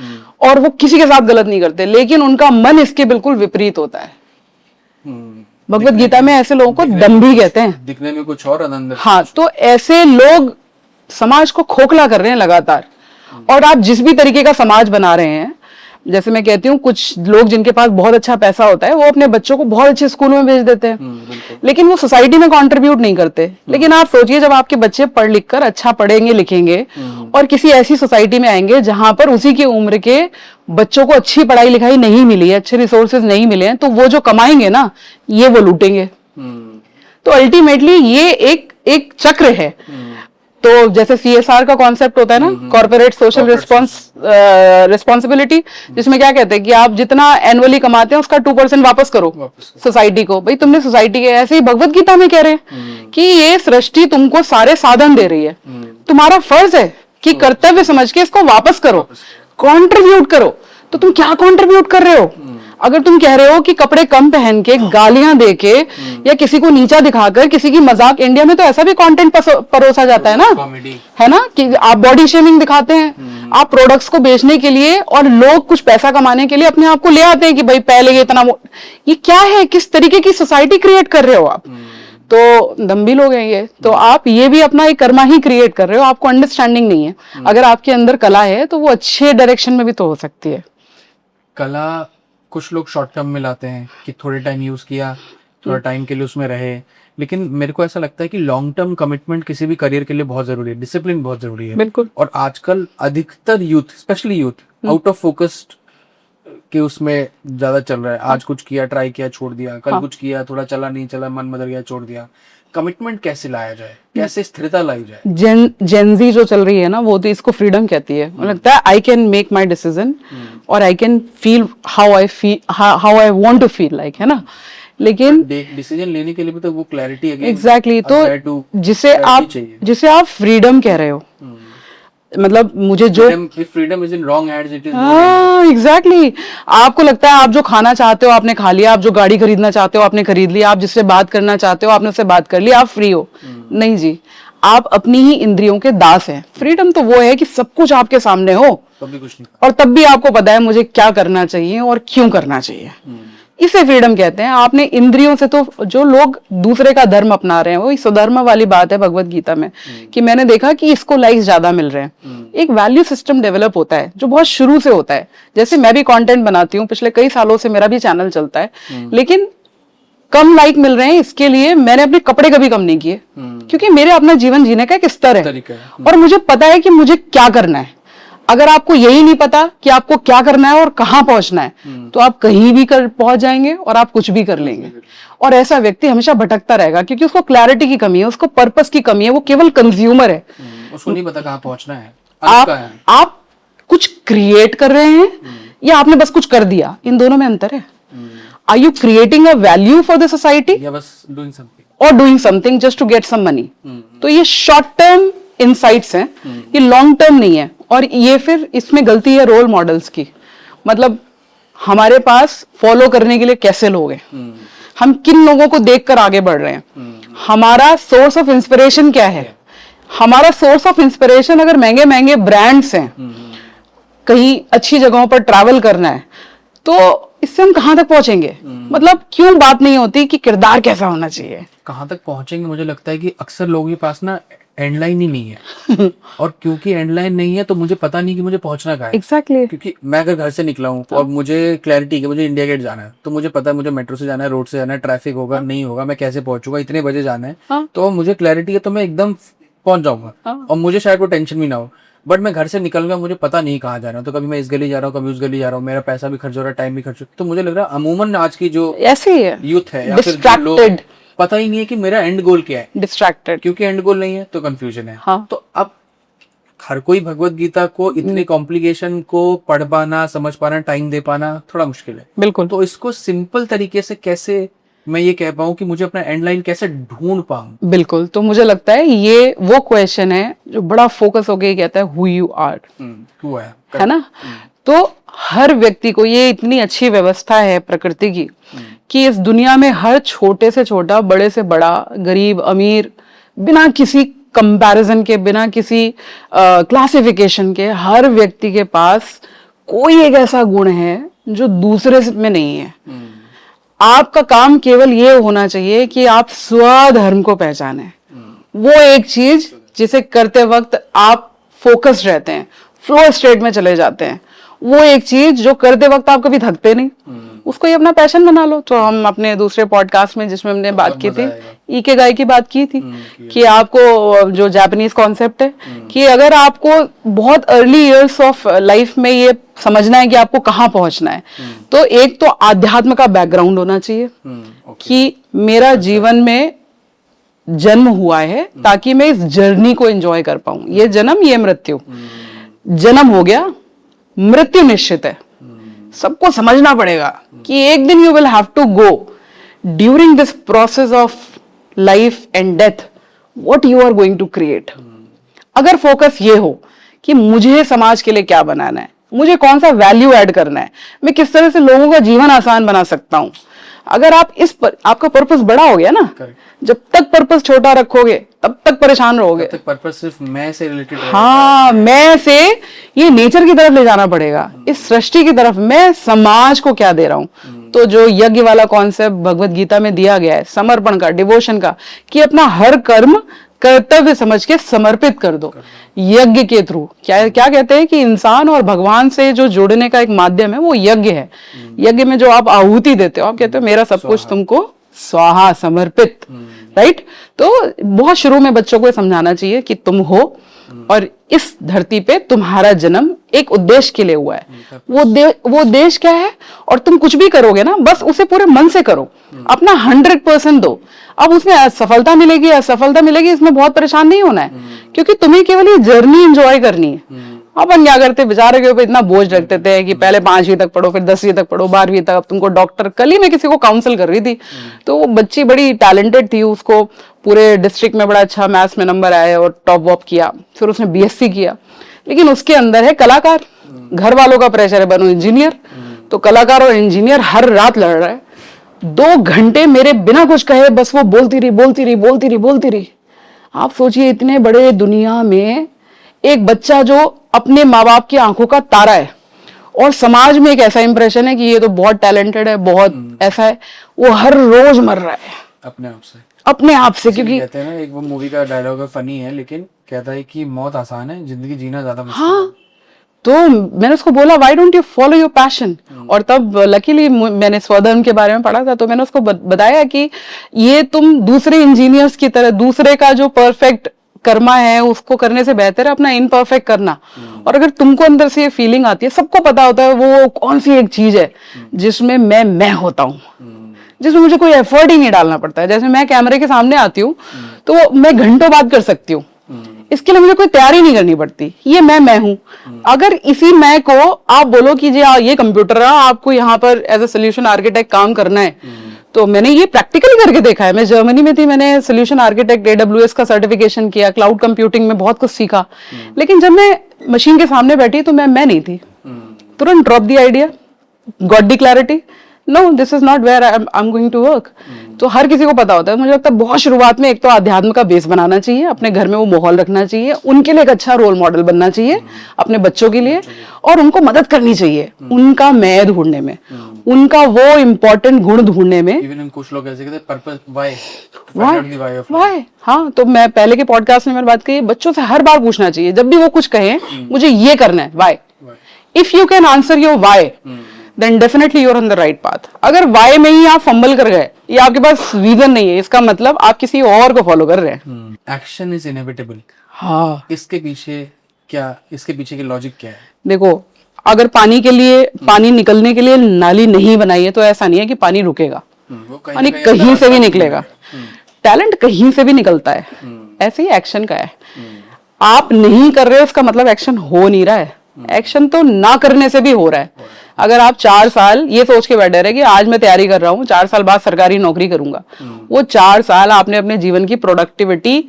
और वो किसी के साथ गलत नहीं करते, लेकिन उनका मन इसके बिल्कुल विपरीत होता है। भगवत गीता में ऐसे लोगों को दंभी कहते हैं। दिखने में कुछ और अंदर। हाँ, तो ऐसे लोग समाज को खोखला कर रहे हैं लगातार। और आप जिस भी तरीके का समाज बना रहे हैं, जैसे मैं कहती हूँ कुछ लोग जिनके पास बहुत अच्छा पैसा होता है वो अपने बच्चों को बहुत अच्छे स्कूल में भेज देते हैं, लेकिन वो सोसाइटी में कंट्रीब्यूट नहीं करते। लेकिन आप सोचिए जब आपके बच्चे पढ़ लिख कर अच्छा पढ़ेंगे लिखेंगे और किसी ऐसी सोसाइटी में आएंगे जहां पर उसी की उम्र के बच्चों को अच्छी पढ़ाई लिखाई नहीं मिली है, अच्छे रिसोर्सेज नहीं मिले हैं, तो वो जो कमाएंगे ना ये वो लूटेंगे। तो अल्टीमेटली ये एक चक्र है। तो जैसे CSR का कॉन्सेप्ट होता है ना, कॉर्पोरेट सोशल रिस्पॉन्सिबिलिटी, जिसमें क्या कहते हैं कि आप जितना एनुअली कमाते हैं उसका 2% वापस करो सोसाइटी को। भाई तुमने सोसाइटी के, ऐसे ही भगवत गीता में कह रहे हैं कि ये सृष्टि तुमको सारे साधन दे रही है, तुम्हारा फर्ज है कि कर्तव्य समझ के इसको वापस करो, कंट्रीब्यूट करो। तो तुम क्या कंट्रीब्यूट कर रहे हो? अगर तुम कह रहे हो कि कपड़े कम पहन के, गालियां दे के या किसी को नीचा दिखाकर किसी की मजाक, इंडिया में तो ऐसा भी कंटेंट परोसा जाता है ना, है ना, कि आप बॉडी शेमिंग दिखाते हैं, आप प्रोडक्ट्स को बेचने के लिए और लोग कुछ पैसा कमाने के लिए अपने आप को ले आते हैं कि भाई पहले ये इतना, ये क्या है? किस तरीके की सोसाइटी क्रिएट कर रहे हो आप? तो दम्भी लोग हैं ये। तो आप ये भी अपना एक कर्मा ही क्रिएट कर रहे हो, आपको अंडरस्टैंडिंग नहीं है। अगर आपके अंदर कला है तो वो अच्छे डायरेक्शन में भी तो हो सकती है। कला कुछ लोग शॉर्ट टर्म में लाते हैं कि थोड़े टाइम यूज किया, थोड़ा टाइम के लिए उसमें रहे, लेकिन मेरे को ऐसा लगता है कि लॉन्ग टर्म कमिटमेंट किसी भी करियर के लिए बहुत जरूरी है, डिसिप्लिन बहुत जरूरी है। बिल्कुल। और आजकल अधिकतर youth, specially youth, out of focused के उसमें ज्यादा चल रहा है। आज कुछ किया, ट्राई किया, छोड़ दिया, कल कुछ किया, थोड़ा चला नहीं चला, मन बदल गया, छोड़ दिया। कमिटमेंट कैसे लाया जाए, कैसे स्थिरता लाई जाए? जेनजी जो चल रही है ना, वो तो इसको फ्रीडम कहती है। मुझे लगता है I can make my decision or I can feel how I want to feel like, है ना। लेकिन डिसीजन लेने के लिए भी तो वो क्लैरिटी है। एग्जैक्टली। तो जिसे आप फ्रीडम कह रहे हो, मतलब मुझे जो freedom is in wrong hands, it is exactly. आपको लगता है आप जो खाना चाहते हो आपने खा लिया, आप जो गाड़ी खरीदना चाहते हो आपने खरीद लिया, आप जिससे बात करना चाहते हो आपने उससे बात कर ली, आप फ्री हो। नहीं जी, आप अपनी ही इंद्रियों के दास हैं। फ्रीडम तो वो है कि सब कुछ आपके सामने हो तब कुछ नहीं, और तब भी आपको पता है मुझे क्या करना चाहिए और क्यों करना चाहिए। इसे फ्रीडम कहते हैं। आपने इंद्रियों से, तो जो लोग दूसरे का धर्म अपना रहे हैं, वो स्वधर्म वाली बात है भगवत गीता में, कि मैंने देखा कि इसको लाइक्स ज्यादा मिल रहे हैं। एक वैल्यू सिस्टम डेवलप होता है जो बहुत शुरू से होता है। जैसे मैं भी कंटेंट बनाती हूँ, पिछले कई सालों से मेरा भी चैनल चलता है, लेकिन कम लाइक मिल रहे हैं इसके लिए मैंने अपने कपड़े कभी कम नहीं किए, क्योंकि मेरे अपना जीवन जीने का एक स्तर है और मुझे पता है कि मुझे क्या करना है। अगर आपको यही नहीं पता कि आपको क्या करना है और कहाँ पहुंचना है, तो आप कहीं भी पहुंच जाएंगे और आप कुछ भी कर लेंगे। और ऐसा व्यक्ति हमेशा भटकता रहेगा क्योंकि उसको क्लैरिटी की कमी है, उसको पर्पस की कमी है, वो केवल कंज्यूमर है। उसको नहीं पता कहाँ पहुंचना है, आप कुछ क्रिएट कर रहे हैं या आपने बस कुछ कर दिया, इन दोनों में अंतर है। Are you creating a value for the society या बस डूइंग समथिंग और doing something just to get some money? तो ये शॉर्ट टर्म इनसाइट्स हैं, ये लॉन्ग टर्म नहीं है। और ये फिर इसमें गलती है रोल मॉडल्स की। मतलब हमारे पास फॉलो करने के लिए कैसे लोग हैं, हम किन लोगों को देखकर आगे बढ़ रहे हैं, हमारा सोर्स ऑफ इंस्पिरेशन क्या है। हमारा सोर्स ऑफ इंस्पिरेशन अगर महंगे महंगे ब्रांड्स हैं, कहीं अच्छी जगहों पर ट्रैवल करना है, तो इससे हम कहां तक पहुंचेंगे? मतलब क्यों बात नहीं होती कि किरदार कैसा होना चाहिए? कहाँ तक पहुंचेंगे? मुझे लगता है कि अक्सर लोगों के पास ना एंड लाइन ही नहीं है और क्योंकि एंड लाइन नहीं है तो मुझे पता नहीं कि मुझे पहुंचना कहाँ है। एग्जैक्टली। क्योंकि मैं अगर घर से निकला हूँ और मुझे क्लैरिटी है मुझे इंडिया गेट जाना है, तो मुझे पता है मुझे मेट्रो से जाना है, रोड से जाना है, ट्रैफिक होगा नहीं होगा, मैं कैसे पहुंचूंगा, इतने बजे जाना है, तो मुझे क्लैरिटी है तो मैं एकदम पहुंच जाऊंगा और मुझे शायद वो टेंशन भी ना हो। बट मैं घर से निकल गया, मुझे पता नहीं कहाँ जा रहा हूँ, तो कभी मैं इस गली जा रहा हूँ, कभी उस गली जा रहा हूँ, मेरा पैसा भी खर्च हो रहा है, टाइम भी खर्च हो रहा है। तो मुझे लग रहा है अमूमन आज की जो ऐसे ही है, यूथ है या फिर जो लोग डिस्ट्रैक्टेड, पता ही नहीं है कि मेरा एंड गोल क्या है। डिस्ट्रैक्टेड क्योंकि एंड गोल नहीं है तो कंफ्यूजन है। हाँ। तो अब हर कोई भगवत गीता को इतने कॉम्प्लिकेशन को पढ़ पाना, समझ पाना, टाइम दे पाना थोड़ा मुश्किल है। बिल्कुल। तो इसको सिंपल तरीके से कैसे मैं ये कह पाऊं कि मुझे अपना एंड लाइन कैसे ढूंढ पाऊं? बिल्कुल। तो मुझे लगता है ये वो क्वेश्चन है जो बड़ा फोकस होके ये कहता है हु यू आर, हुआ है ना? तो हर व्यक्ति को, ये इतनी अच्छी व्यवस्था है प्रकृति की कि इस दुनिया में हर छोटे से छोटा, बड़े से बड़ा, गरीब अमीर, बिना किसी कंपैरिजन के, बिना किसी क्लासिफिकेशन के, हर व्यक्ति के पास कोई एक ऐसा गुण है जो दूसरे में नहीं है। आपका काम केवल ये होना चाहिए कि आप स्वधर्म को पहचानें। वो एक चीज जिसे करते वक्त आप फोकस्ड रहते हैं, फ्लो स्टेट में चले जाते हैं, वो एक चीज जो करते वक्त आप कभी थकते नहीं, उसको ये अपना पैशन बना लो। तो हम अपने दूसरे पॉडकास्ट में जिसमें हमने बात की थी, इकिगाई की बात की थी कि आपको जो जापानीज कॉन्सेप्ट है कि अगर आपको बहुत अर्ली इयर्स ऑफ लाइफ में ये समझना है कि आपको कहाँ पहुंचना है, तो एक तो आध्यात्म का बैकग्राउंड होना चाहिए कि मेरा जीवन में जन्म हुआ है ताकि मैं इस जर्नी को एंजॉय कर पाऊं। ये जन्म, ये मृत्यु, जन्म हो गया, मृत्यु निश्चित है। सबको समझना पड़ेगा कि एक दिन you will have to go. During this process of life and death, what you are going to create. अगर फोकस ये हो कि मुझे समाज के लिए क्या बनाना है, मुझे कौन सा वैल्यू ऐड करना है, मैं किस तरह से लोगों का जीवन आसान बना सकता हूं, अगर आप आपका पर्पस बड़ा हो गया ना, जब तक पर्पस छोटा रखोगे तब तक परेशान रहोगे। तब तक पर्पस सिर्फ मैं से रिलेटेड रहेगा। हाँ, मैं से ये नेचर की तरफ ले जाना पड़ेगा, इस सृष्टि की तरफ, मैं समाज को क्या दे रहा हूं। तो जो यज्ञ वाला कॉन्सेप्ट भगवत गीता में दिया गया है, समर्पण का, डिवोशन का, कि अपना हर कर्म कर्तव्य समझ के समर्पित कर दो यज्ञ के थ्रू। क्या क्या कहते हैं कि इंसान और भगवान से जो जुड़ने का एक माध्यम है वो यज्ञ है। यज्ञ में जो आप आहुति देते हो, आप कहते हो मेरा सब कुछ तुमको स्वाहा समर्पित, राइट? तो बहुत शुरू में बच्चों को समझाना चाहिए कि तुम हो और इस धरती पे तुम्हारा जन्म एक उद्देश्य के लिए हुआ है। वो उद्देश्य क्या है? और तुम कुछ भी करोगे ना, बस उसे पूरे मन से करो, अपना 100% दो। अब उसमें सफलता मिलेगी, असफलता मिलेगी, इसमें बहुत परेशान नहीं होना है, क्योंकि तुम्हें केवल ये जर्नी एंजॉय करनी है। अपन क्या करते, बेचारे के ऊपर इतना बोझ रख देते हैं कि पहले 5वीं तक पढ़ो, फिर 10वीं तक पढ़ो, 12वीं तक। अब तुमको डॉक्टर, कल ही मैं किसी को काउंसिल कर रही थी, तो वो बच्ची बड़ी टैलेंटेड थी, उसको पूरे डिस्ट्रिक्ट में बड़ा अच्छा मैथ्स में नंबर आए और टॉप वॉप किया, फिर उसने बीएससी किया, लेकिन उसके अंदर है कलाकार। घर वालों का प्रेशर है बनो इंजीनियर, तो कलाकार और इंजीनियर हर रात लड़ रहा है। 2 घंटे मेरे बिना कुछ कहे बस वो बोलती रही। आप सोचिए, इतने बड़े दुनिया में एक बच्चा जो अपने माँ बाप की आंखों का तारा है और समाज में एक ऐसा इंप्रेशन है कि ये तो बहुत टैलेंटेड है, बहुत ऐसा है, वो हर रोज मर रहा है अपने आप से। क्योंकि कहते हैं ना, एक वो मूवी का डायलॉग है, फनी है, लेकिन कहता है कि मौत आसान है, जिंदगी जीना ज्यादा मुश्किल है। हाँ, तो मैंने उसको बोला why don't you follow your passion. और तब लकीली मैंने स्वधर्म के बारे में पढ़ा था, तो मैंने उसको बताया कि ये तुम दूसरे इंजीनियर्स की तरह दूसरे का जो परफेक्ट कर्मा है उसको करने से बेहतर है अपना इनपरफेक्ट करना। और अगर तुमको अंदर से ये फीलिंग आती है, सबको पता होता है वो कौन सी एक चीज है जिसमें मैं होता हूँ, जिसमें मुझे कोई एफर्ट ही नहीं डालना पड़ता है। जैसे मैं कैमरे के सामने आती हूँ तो मैं घंटों बात कर सकती हूँ, इसके लिए मुझे कोई तैयारी नहीं करनी पड़ती। ये मैं हूं। अगर इसी मैं को आप बोलो कि जी ये कंप्यूटर है, आपको यहाँ पर एज ए सोल्यूशन आर्किटेक्ट काम करना है, तो मैंने ये प्रैक्टिकली करके देखा है। मैं जर्मनी में थी, मैंने सोल्यूशन आर्किटेक्ट AWS का सर्टिफिकेशन किया, क्लाउड कंप्यूटिंग में बहुत कुछ सीखा, लेकिन जब मैं मशीन के सामने बैठी तो मैं नहीं थी। तुरंत drop the idea, got the clarity, no this is not where I am going to work. तो हर किसी को पता होता है। मुझे लगता है बहुत शुरुआत में एक तो अध्यात्म का बेस बनाना चाहिए, अपने घर में वो माहौल रखना चाहिए, उनके लिए एक अच्छा रोल मॉडल बनना चाहिए अपने बच्चों के लिए, और उनको मदद करनी चाहिए उनका मैं ढूंढने में, उनका वो इम्पोर्टेंट गुण ढूंढने में। इवन हम कुछ लोग ऐसे कहते हैं पर्पस व्हाई व्हाई। हाँ, तो मैं पहले के पॉडकास्ट में मैंने बात की, बच्चों से हर बार पूछना चाहिए जब भी वो कुछ कहें, मुझे ये करना है, why. If you can answer your why then definitely you are on the right path. अगर वाई में ही आप फंबल कर गए या आपके पास रीजन नहीं है, इसका मतलब आप किसी और को फॉलो कर रहे हैं। Action is inevitable. हाँ, इसके पीछे की लॉजिक क्या है? देखो, अगर पानी निकलने के लिए नाली नहीं बनाई है तो ऐसा नहीं है कि पानी रुकेगा, पानी कहीं से भी निकलेगा। टैलेंट कहीं से भी निकलता है, ऐसे ही एक्शन का है। आप नहीं कर रहे हो इसका मतलब एक्शन हो नहीं रहा है। एक्शन तो ना करने से भी हो रहा है। अगर आप 4 साल ये सोच के बैठे रहे कि आज मैं तैयारी कर रहा हूँ, 4 साल बाद सरकारी नौकरी करूंगा, वो 4 साल आपने अपने जीवन की प्रोडक्टिविटी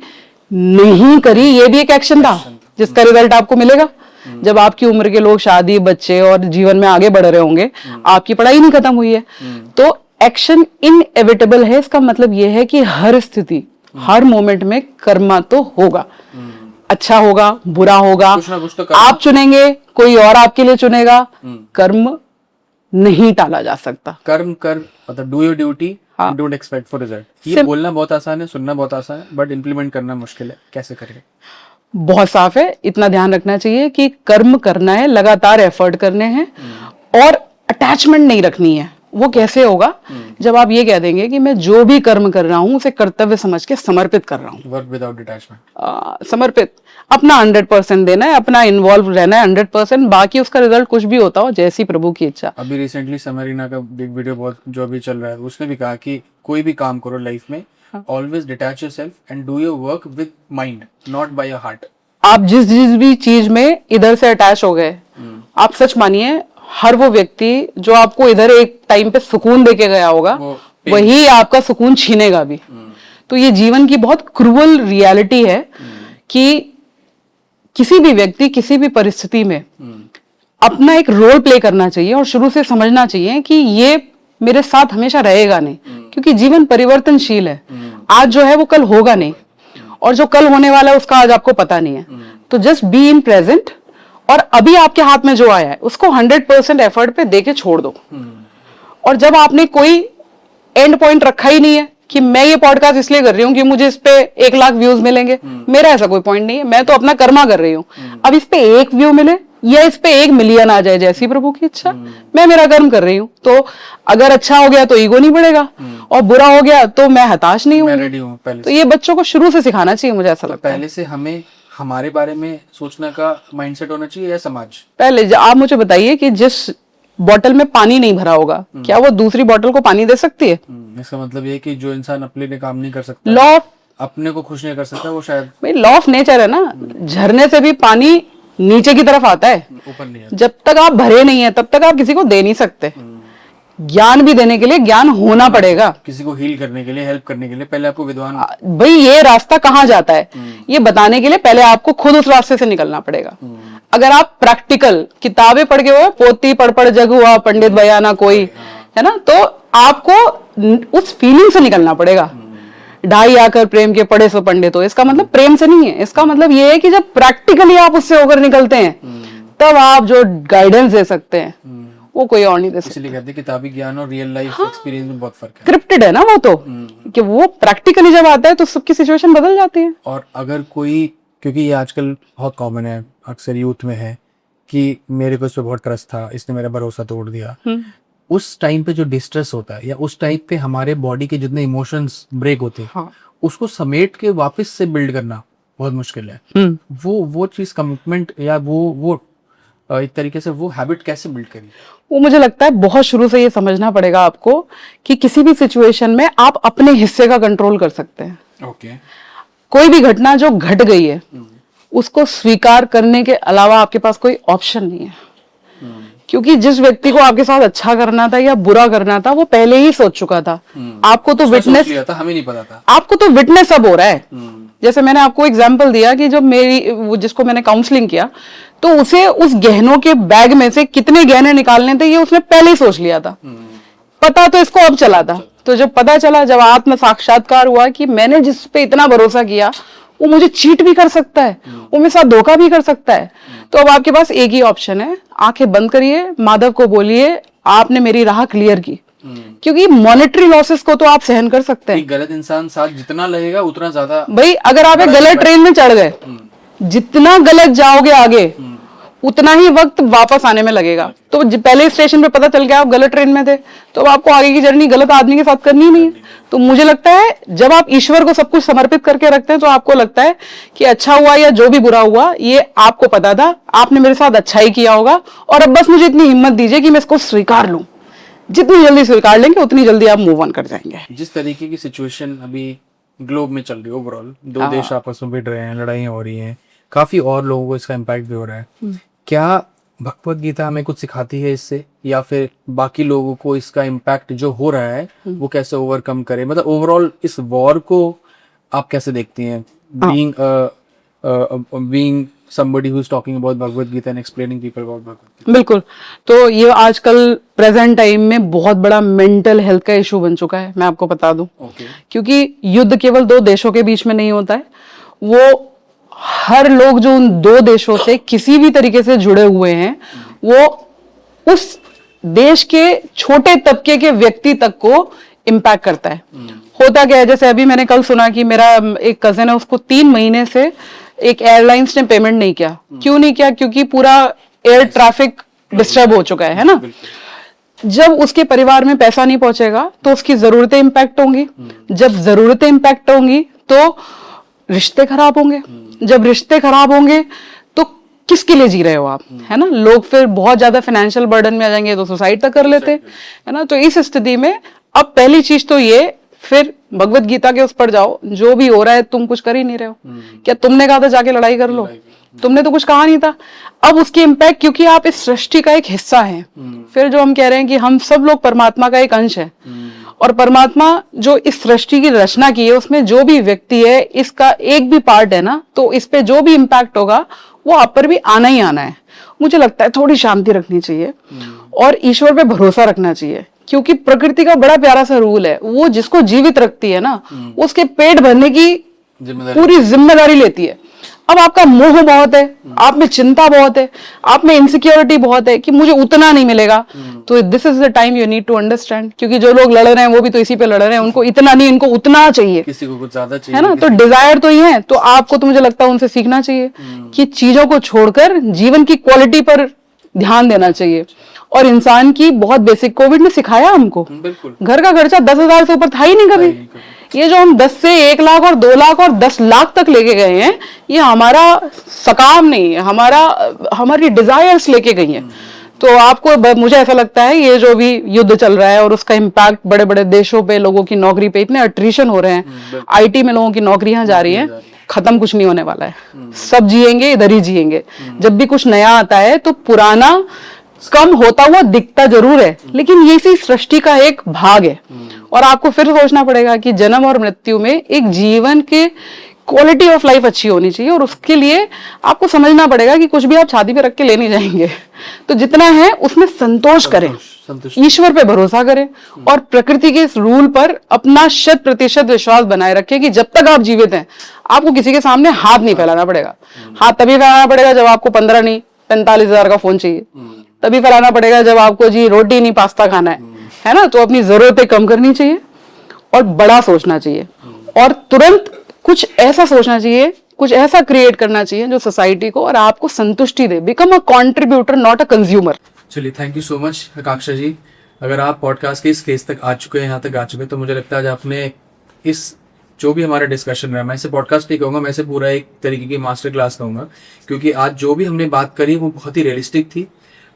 नहीं करी, ये भी एक एक्शन था जिसका रिजल्ट आपको मिलेगा। जब आपकी उम्र के लोग शादी, बच्चे और जीवन में आगे बढ़ रहे होंगे, आपकी पढ़ाई नहीं खत्म हुई है, तो एक्शन इनएविटेबल है। इसका मतलब ये है कि हर स्थिति, हर मोमेंट में कर्मा तो होगा, अच्छा होगा, बुरा होगा, कुछ तो आप चुनेंगे, कोई और आपके लिए चुनेगा। कर्म नहीं टाला जा सकता। कर्म कर, मतलब do your duty, don't expect for result. ये बोलना बहुत आसान है, सुनना बहुत आसान है, बट इम्प्लीमेंट करना मुश्किल है। कैसे करें? बहुत साफ है, इतना ध्यान रखना चाहिए कि कर्म करना है, लगातार एफर्ट करने हैं और अटैचमेंट नहीं रखनी है। वो कैसे होगा? जब आप ये कह देंगे कि मैं जो भी कर्म कर रहा हूं उसे कर्तव्य समझ के समर्पित कर रहा हूं। Work without detachment. समर्पित, अपना 100% देना है, अपना इन्वॉल्व रहना है 100%, बाकी उसका रिजल्ट कुछ भी होता हो, जैसी प्रभु की इच्छा। अभी रिसेंटली समरीना का बिग वीडियो बहुत जो अभी चल रहा है, उसने भी कहा कि कोई भी काम करो लाइफ में, always detach yourself and do your work with mind, not by your heart. आप जिस भी चीज में इधर से अटैच हो गए, आप सच मानिए, हर वो व्यक्ति जो आपको इधर एक टाइम पे सुकून देके गया होगा, वही आपका सुकून छीनेगा भी। तो ये जीवन की बहुत क्रूअल रियलिटी है कि किसी भी व्यक्ति किसी भी परिस्थिति में अपना एक रोल प्ले करना चाहिए और शुरू से समझना चाहिए कि ये मेरे साथ हमेशा रहेगा नहीं, क्योंकि जीवन परिवर्तनशील है। आज जो है वो कल होगा नहीं, और जो कल होने वाला है उसका आज आपको पता नहीं है। तो जस्ट बी इन प्रेजेंट, और अभी आपके हाथ में जो आया है उसको 100% एफर्ट पे देके छोड़ दो। और जब आपने कोई एंड पॉइंट रखा ही नहीं है कि मैं ये पॉडकास्ट इसलिए कर रही हूँ कि मुझे इस पे 1 लाख व्यूज मिलेंगे, मेरा ऐसा कोई पॉइंट नहीं है। मैं तो अपना कर्मा कर रही हूँ। अब इस पे 1 व्यू मिले या इस पे 1 मिलियन आ जाए, जैसी प्रभु की इच्छा, मैं मेरा कर्म कर रही हूँ। तो अगर अच्छा हो गया तो ईगो नहीं बढ़ेगा, और बुरा हो गया तो मैं हताश नहीं हूँ। तो ये बच्चों को शुरू से सिखाना चाहिए, मुझे ऐसा लगता है। पहले से हमें हमारे बारे में सोचने का माइंडसेट होना चाहिए, या समाज? पहले आप मुझे बताइए कि जिस बॉटल में पानी नहीं भरा होगा, क्या वो दूसरी बॉटल को पानी दे सकती है? इसका मतलब ये कि जो इंसान अपने लिए काम नहीं कर सकता, लॉ ऑफ, अपने को खुश नहीं कर सकता, वो शायद, भाई लॉ ऑफ नेचर है ना, झरने से भी पानी नीचे की तरफ आता है, ऊपर नहीं आता। जब तक आप भरे नहीं है तब तक आप किसी को दे नहीं सकते। ज्ञान भी देने के लिए ज्ञान होना पड़ेगा, किसी को हील करने के लिए, हेल्प करने के लिए पहले आपको विद्वान, भाई ये रास्ता कहाँ जाता है ये बताने के लिए पहले आपको खुद उस रास्ते से निकलना पड़ेगा। अगर आप प्रैक्टिकल किताबें पढ़ के हुए, पोती पढ़ पढ़ जग हुआ पंडित बयाना कोई, है ना, तो आपको उस फीलिंग से निकलना पड़ेगा। ढाई आकर प्रेम के पढ़े सो पंडित हो, इसका मतलब प्रेम से नहीं है। इसका मतलब ये है कि जब प्रैक्टिकली आप उससे होकर निकलते हैं तब आप जो गाइडेंस दे सकते हैं वो कोई और नहीं दे सकता। इसलिए कहते हैं किताबी ज्ञान और रियल लाइफ एक्सपीरियंस में बहुत फर्क है। स्क्रिप्टेड है ना वो तो, कि वो प्रैक्टिकली जब आता है तो सबकी सिचुएशन बदल जाती है। और अगर कोई, क्योंकि ये आजकल बहुत कॉमन है, अक्सर यूथ में है कि मेरे को इस पे बहुत ट्रस्ट था, इसने मेरा भरोसा तोड़ दिया, उस टाइम पे जो डिस्ट्रेस होता है, या उस टाइम पे हमारे बॉडी के जितने इमोशंस ब्रेक होते हैं, उसको समेट के वापस से बिल्ड करना बहुत मुश्किल है। हम्म। वो चीज कमिटमेंट या वो एक तरीके से वो हैबिट कैसे बिल्ड करी? वो मुझे लगता है बहुत शुरू से ये समझना पड़ेगा आपको कि किसी भी सिचुएशन में आप अपने हिस्से का कंट्रोल कर सकते हैं। ओके। कोई भी घटना जो घट गई है उसको स्वीकार करने के अलावा आपके पास कोई ऑप्शन नहीं है, क्योंकि जिस व्यक्ति को आपके साथ अच्छा करना था या बुरा करना था वो पहले ही सोच चुका था। आपको तो विटनेस, हमें नहीं पता था। आपको तो विटनेस अब हो रहा है। जैसे मैंने आपको एग्जांपल दिया कि जब वो जिसको मैंने काउंसलिंग किया तो उसे उस गहनों के बैग में से कितने गहने निकालने थे ये उसने पहले ही सोच लिया था। पता तो इसको अब चला था। तो जब पता चला, जब आत्म साक्षात्कार हुआ कि मैंने जिस पे इतना भरोसा किया वो मुझे चीट भी कर सकता है, वो मेरे साथ धोखा भी कर सकता है, तो अब आपके पास एक ही ऑप्शन है, आंखें बंद करिए, माधव को बोलिए आपने मेरी राह क्लियर की। क्योंकि मॉनेटरी लॉसेस को तो आप सहन कर सकते हैं। गलत इंसान साथ जितना लगेगा उतना ज्यादा। भाई अगर आप एक गलत ट्रेन में चढ़ गए, जितना गलत जाओगे आगे उतना ही वक्त वापस आने में लगेगा। तो पहले स्टेशन पे पता चल गया आप गलत ट्रेन में थे, तो अब आपको आगे की जर्नी गलत आदमी के साथ करनी नहीं है। तो मुझे लगता है जब आप ईश्वर को सब कुछ समर्पित करके रखते हैं तो आपको लगता है कि अच्छा हुआ या जो भी बुरा हुआ ये आपको पता था, आपने मेरे साथ अच्छा ही किया होगा, और अब बस मुझे इतनी हिम्मत दीजिए कि मैं इसको स्वीकार लूं। जितनी जल्दी स्वीकार लेंगे उतनी जल्दी आप मूव ऑन कर जाएंगे। जिस तरीके की सिचुएशन अभी ग्लोब में चल रही है, ओवरऑल दो देश आपस में भिड़ रहे हैं, लड़ाइयाँ हो रही हैं, काफी और लोगों को इसका इम्पैक्ट भी हो रहा है। क्या भगवत गीता हमें कुछ सिखाती है इससे, या फिर बाकी लोगों को इसका इम्पैक्ट जो हो रहा है वो कैसे ओवरकम करे? मतलब ओवरऑल इस वॉर को आप कैसे देखती हैं, being somebody who is talking about Bhagavad Gita and explaining people about Bhagavad Gita? बिल्कुल। तो ये आजकल प्रेजेंट टाइम में बहुत बड़ा मेंटल हेल्थ का इशू बन चुका है, मैं आपको बता दूं। क्योंकि युद्ध केवल दो देशों के बीच में नहीं होता है, वो हर लोग जो उन दो देशों से किसी भी तरीके से जुड़े हुए हैं वो उस देश के छोटे तबके के व्यक्ति तक को इम्पैक्ट करता है। होता क्या है, जैसे अभी मैंने कल सुना कि मेरा एक कजिन है, उसको 3 महीने से एक एयरलाइंस ने पेमेंट नहीं किया। क्यों नहीं किया? क्योंकि पूरा एयर ट्रैफिक डिस्टर्ब हो चुका है ना। जब उसके परिवार में पैसा नहीं पहुंचेगा तो उसकी जरूरतें इंपैक्ट होंगी, जब जरूरतें इंपैक्ट होंगी तो रिश्ते खराब होंगे, जब रिश्ते खराब होंगे तो किसके लिए जी रहे हो आप, है ना। लोग फिर बहुत ज्यादा फाइनेंशियल बर्डन में आ जाएंगे तो सुसाइड तक कर लेते हैं, है ना। तो इस स्थिति में अब पहली चीज तो ये, फिर भगवत गीता के उस पर जाओ, जो भी हो रहा है तुम कुछ कर ही नहीं रहे हो। क्या तुमने कहा था जाके लड़ाई कर लो? तुमने तो कुछ कहा नहीं था। अब उसकी इम्पैक्ट, क्योंकि आप इस सृष्टि का एक हिस्सा हैं। फिर जो हम कह रहे हैं कि हम सब लोग परमात्मा का एक अंश है, और परमात्मा जो इस सृष्टि की रचना की है उसमें जो भी व्यक्ति है इसका एक भी पार्ट है ना, तो इस पे जो भी इम्पैक्ट होगा वो आप पर भी आना ही आना है। मुझे लगता है थोड़ी शांति रखनी चाहिए और ईश्वर पे भरोसा रखना चाहिए, क्योंकि प्रकृति का बड़ा प्यारा सा रूल है, वो जिसको जीवित रखती है ना उसके पेट भरने की पूरी जिम्मेदारी लेती है। अब आपका मोह बहुत है, आप में चिंता बहुत है, आप में इनसिक्योरिटी बहुत है कि मुझे उतना नहीं मिलेगा, तो this is the time you need to understand. क्योंकि जो लोग लड़ रहे हैं वो भी तो इसी पे लड़ रहे हैं, उनको इतना नहीं, इनको उतना चाहिए, किसी को कुछ ज्यादा चाहिए, है ना। तो डिजायर तो ये है, तो आपको तो मुझे लगता है उनसे सीखना चाहिए कि चीजों को छोड़कर जीवन की क्वालिटी पर ध्यान देना चाहिए। और इंसान की बहुत बेसिक, कोविड ने सिखाया हमको, घर का खर्चा 10,000 से ऊपर था ही नहीं कभी। ये जो हम 10 से 1 लाख और 2 लाख और 10 लाख तक लेके गए हैं, ये हमारा सकाम नहीं है, हमारी डिजायर्स लेके गई हैं। तो आपको, मुझे ऐसा लगता है ये जो भी युद्ध चल रहा है और उसका इम्पैक्ट बड़े बड़े देशों पे, लोगों की नौकरी पे, इतने अट्रिशन हो रहे हैं, आईटी में लोगों की नौकरियां जा रही हैं, खत्म कुछ नहीं होने वाला है। सब जिएंगे, इधर ही जिएंगे। जब भी कुछ नया आता है तो पुराना कम होता हुआ दिखता जरूर है, लेकिन ये इसी सृष्टि का एक भाग है। और आपको फिर सोचना पड़ेगा कि जन्म और मृत्यु में एक जीवन के क्वालिटी ऑफ लाइफ अच्छी होनी चाहिए, और उसके लिए आपको समझना पड़ेगा कि कुछ भी आप छाती पे रख के ले नहीं जाएंगे। तो जितना है उसमें संतोष करें, ईश्वर पे भरोसा करें, और प्रकृति के इस रूल पर अपना 100% विश्वास बनाए रखें कि जब तक आप जीवित हैं आपको किसी के सामने हाथ नहीं फैलाना पड़ेगा। हाथ तभी फैलाना पड़ेगा जब आपको 15 नहीं 45,000 का फोन चाहिए, तभी फैलाना पड़ेगा जब आपको जी रोटी नहीं पास्ता खाना है ना। तो अपनी जरूरतें कम करनी चाहिए और बड़ा सोचना चाहिए, और तुरंत कुछ ऐसा सोचना चाहिए, कुछ ऐसा क्रिएट करना चाहिए जो सोसाइटी को और आपको संतुष्टि दे। Become a contributor, not a consumer. चलिए, thank you so much Akanksha ji. अगर आप पॉडकास्ट के इस फेज तक आ चुके हैं, यहाँ तक आ चुके हैं, तो मुझे लगता है आज आपने इस जो भी हमारा डिस्कशन रहा, मैं इसे पॉडकास्ट नहीं कहूँगा, मैं इसे पूरा एक तरीके की मास्टर क्लास कहूँगा, क्योंकि आज जो भी हमने बात करी वो बहुत ही रियलिस्टिक थी।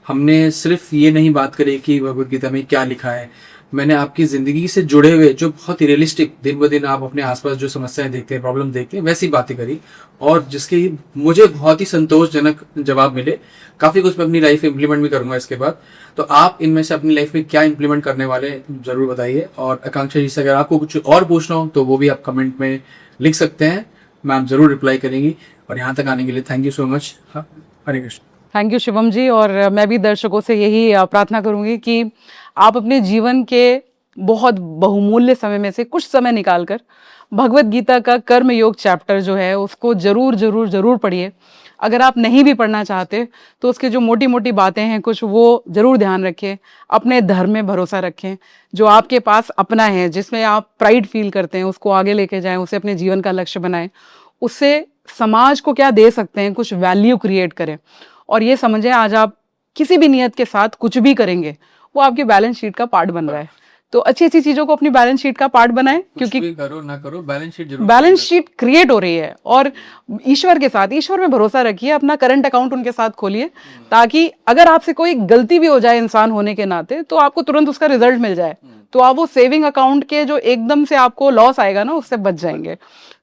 हमने सिर्फ ये नहीं बात करी कि भगवद गीता में क्या लिखा है, मैंने आपकी ज़िंदगी से जुड़े हुए जो बहुत ही रियलिस्टिक दिन ब दिन आप अपने आसपास जो समस्याएं देखते हैं, प्रॉब्लम देखते हैं, वैसी बातें करी, और जिसके मुझे बहुत ही संतोषजनक जवाब मिले। काफ़ी कुछ मैं अपनी लाइफ में इम्प्लीमेंट भी करूंगा इसके बाद। तो आप इनमें से अपनी लाइफ में क्या इम्प्लीमेंट करने वाले हैं ज़रूर बताइए। और आकांक्षा जी से अगर आपको कुछ और पूछना हो तो वो भी आप कमेंट में लिख सकते हैं, मैम ज़रूर रिप्लाई करेंगी। और यहाँ तक आने के लिए थैंक यू सो मच। हाँ, हरे कृष्ण। थैंक यू शिवम जी। और मैं भी दर्शकों से यही प्रार्थना करूंगी कि आप अपने जीवन के बहुत बहुमूल्य समय में से कुछ समय निकालकर भगवत गीता का कर्म योग चैप्टर जो है उसको जरूर जरूर जरूर पढ़िए। अगर आप नहीं भी पढ़ना चाहते तो उसके जो मोटी मोटी बातें हैं कुछ वो जरूर ध्यान रखें। अपने धर्म में भरोसा रखें, जो आपके पास अपना है, जिसमें आप प्राइड फील करते हैं, उसको आगे लेके जाएं, उसे अपने जीवन का लक्ष्य बनाएं, उससे समाज को क्या दे सकते हैं, कुछ वैल्यू क्रिएट करें। और ये समझें आज आप किसी भी नियत के साथ कुछ भी करेंगे वो आपकी बैलेंस शीट का पार्ट बन रहा है। तो अच्छी अच्छी चीजों को अपनी बैलेंस शीट का पार्ट बनाएं, क्योंकि कुछ भी करो ना करो बैलेंस शीट जरूर, बैलेंस शीट क्रिएट हो रही है। और ईश्वर के साथ, ईश्वर में भरोसा रखिए, अपना करंट अकाउंट उनके साथ खोलिए, ताकि अगर आपसे कोई गलती भी हो जाए इंसान होने के नाते तो आपको तुरंत उसका रिजल्ट मिल जाए, तो आप वो सेविंग अकाउंट के जो एकदम से आपको लॉस आएगा ना उससे बच जाएंगे।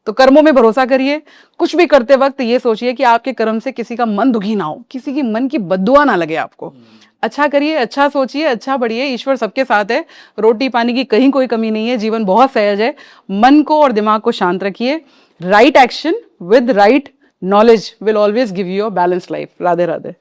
तो कर्मों में भरोसा करिए। कुछ भी करते वक्त ये सोचिए कि आपके कर्म से किसी का मन दुखी ना हो, किसी की मन की बद्दुआ ना लगे आपको। अच्छा करिए, अच्छा सोचिए, अच्छा बढ़िए। ईश्वर सबके साथ है, रोटी पानी की कहीं कोई कमी नहीं है, जीवन बहुत सहज है। मन को और दिमाग को शांत रखिए। Right action with right knowledge will always give you a balanced life. Radhe Radhe.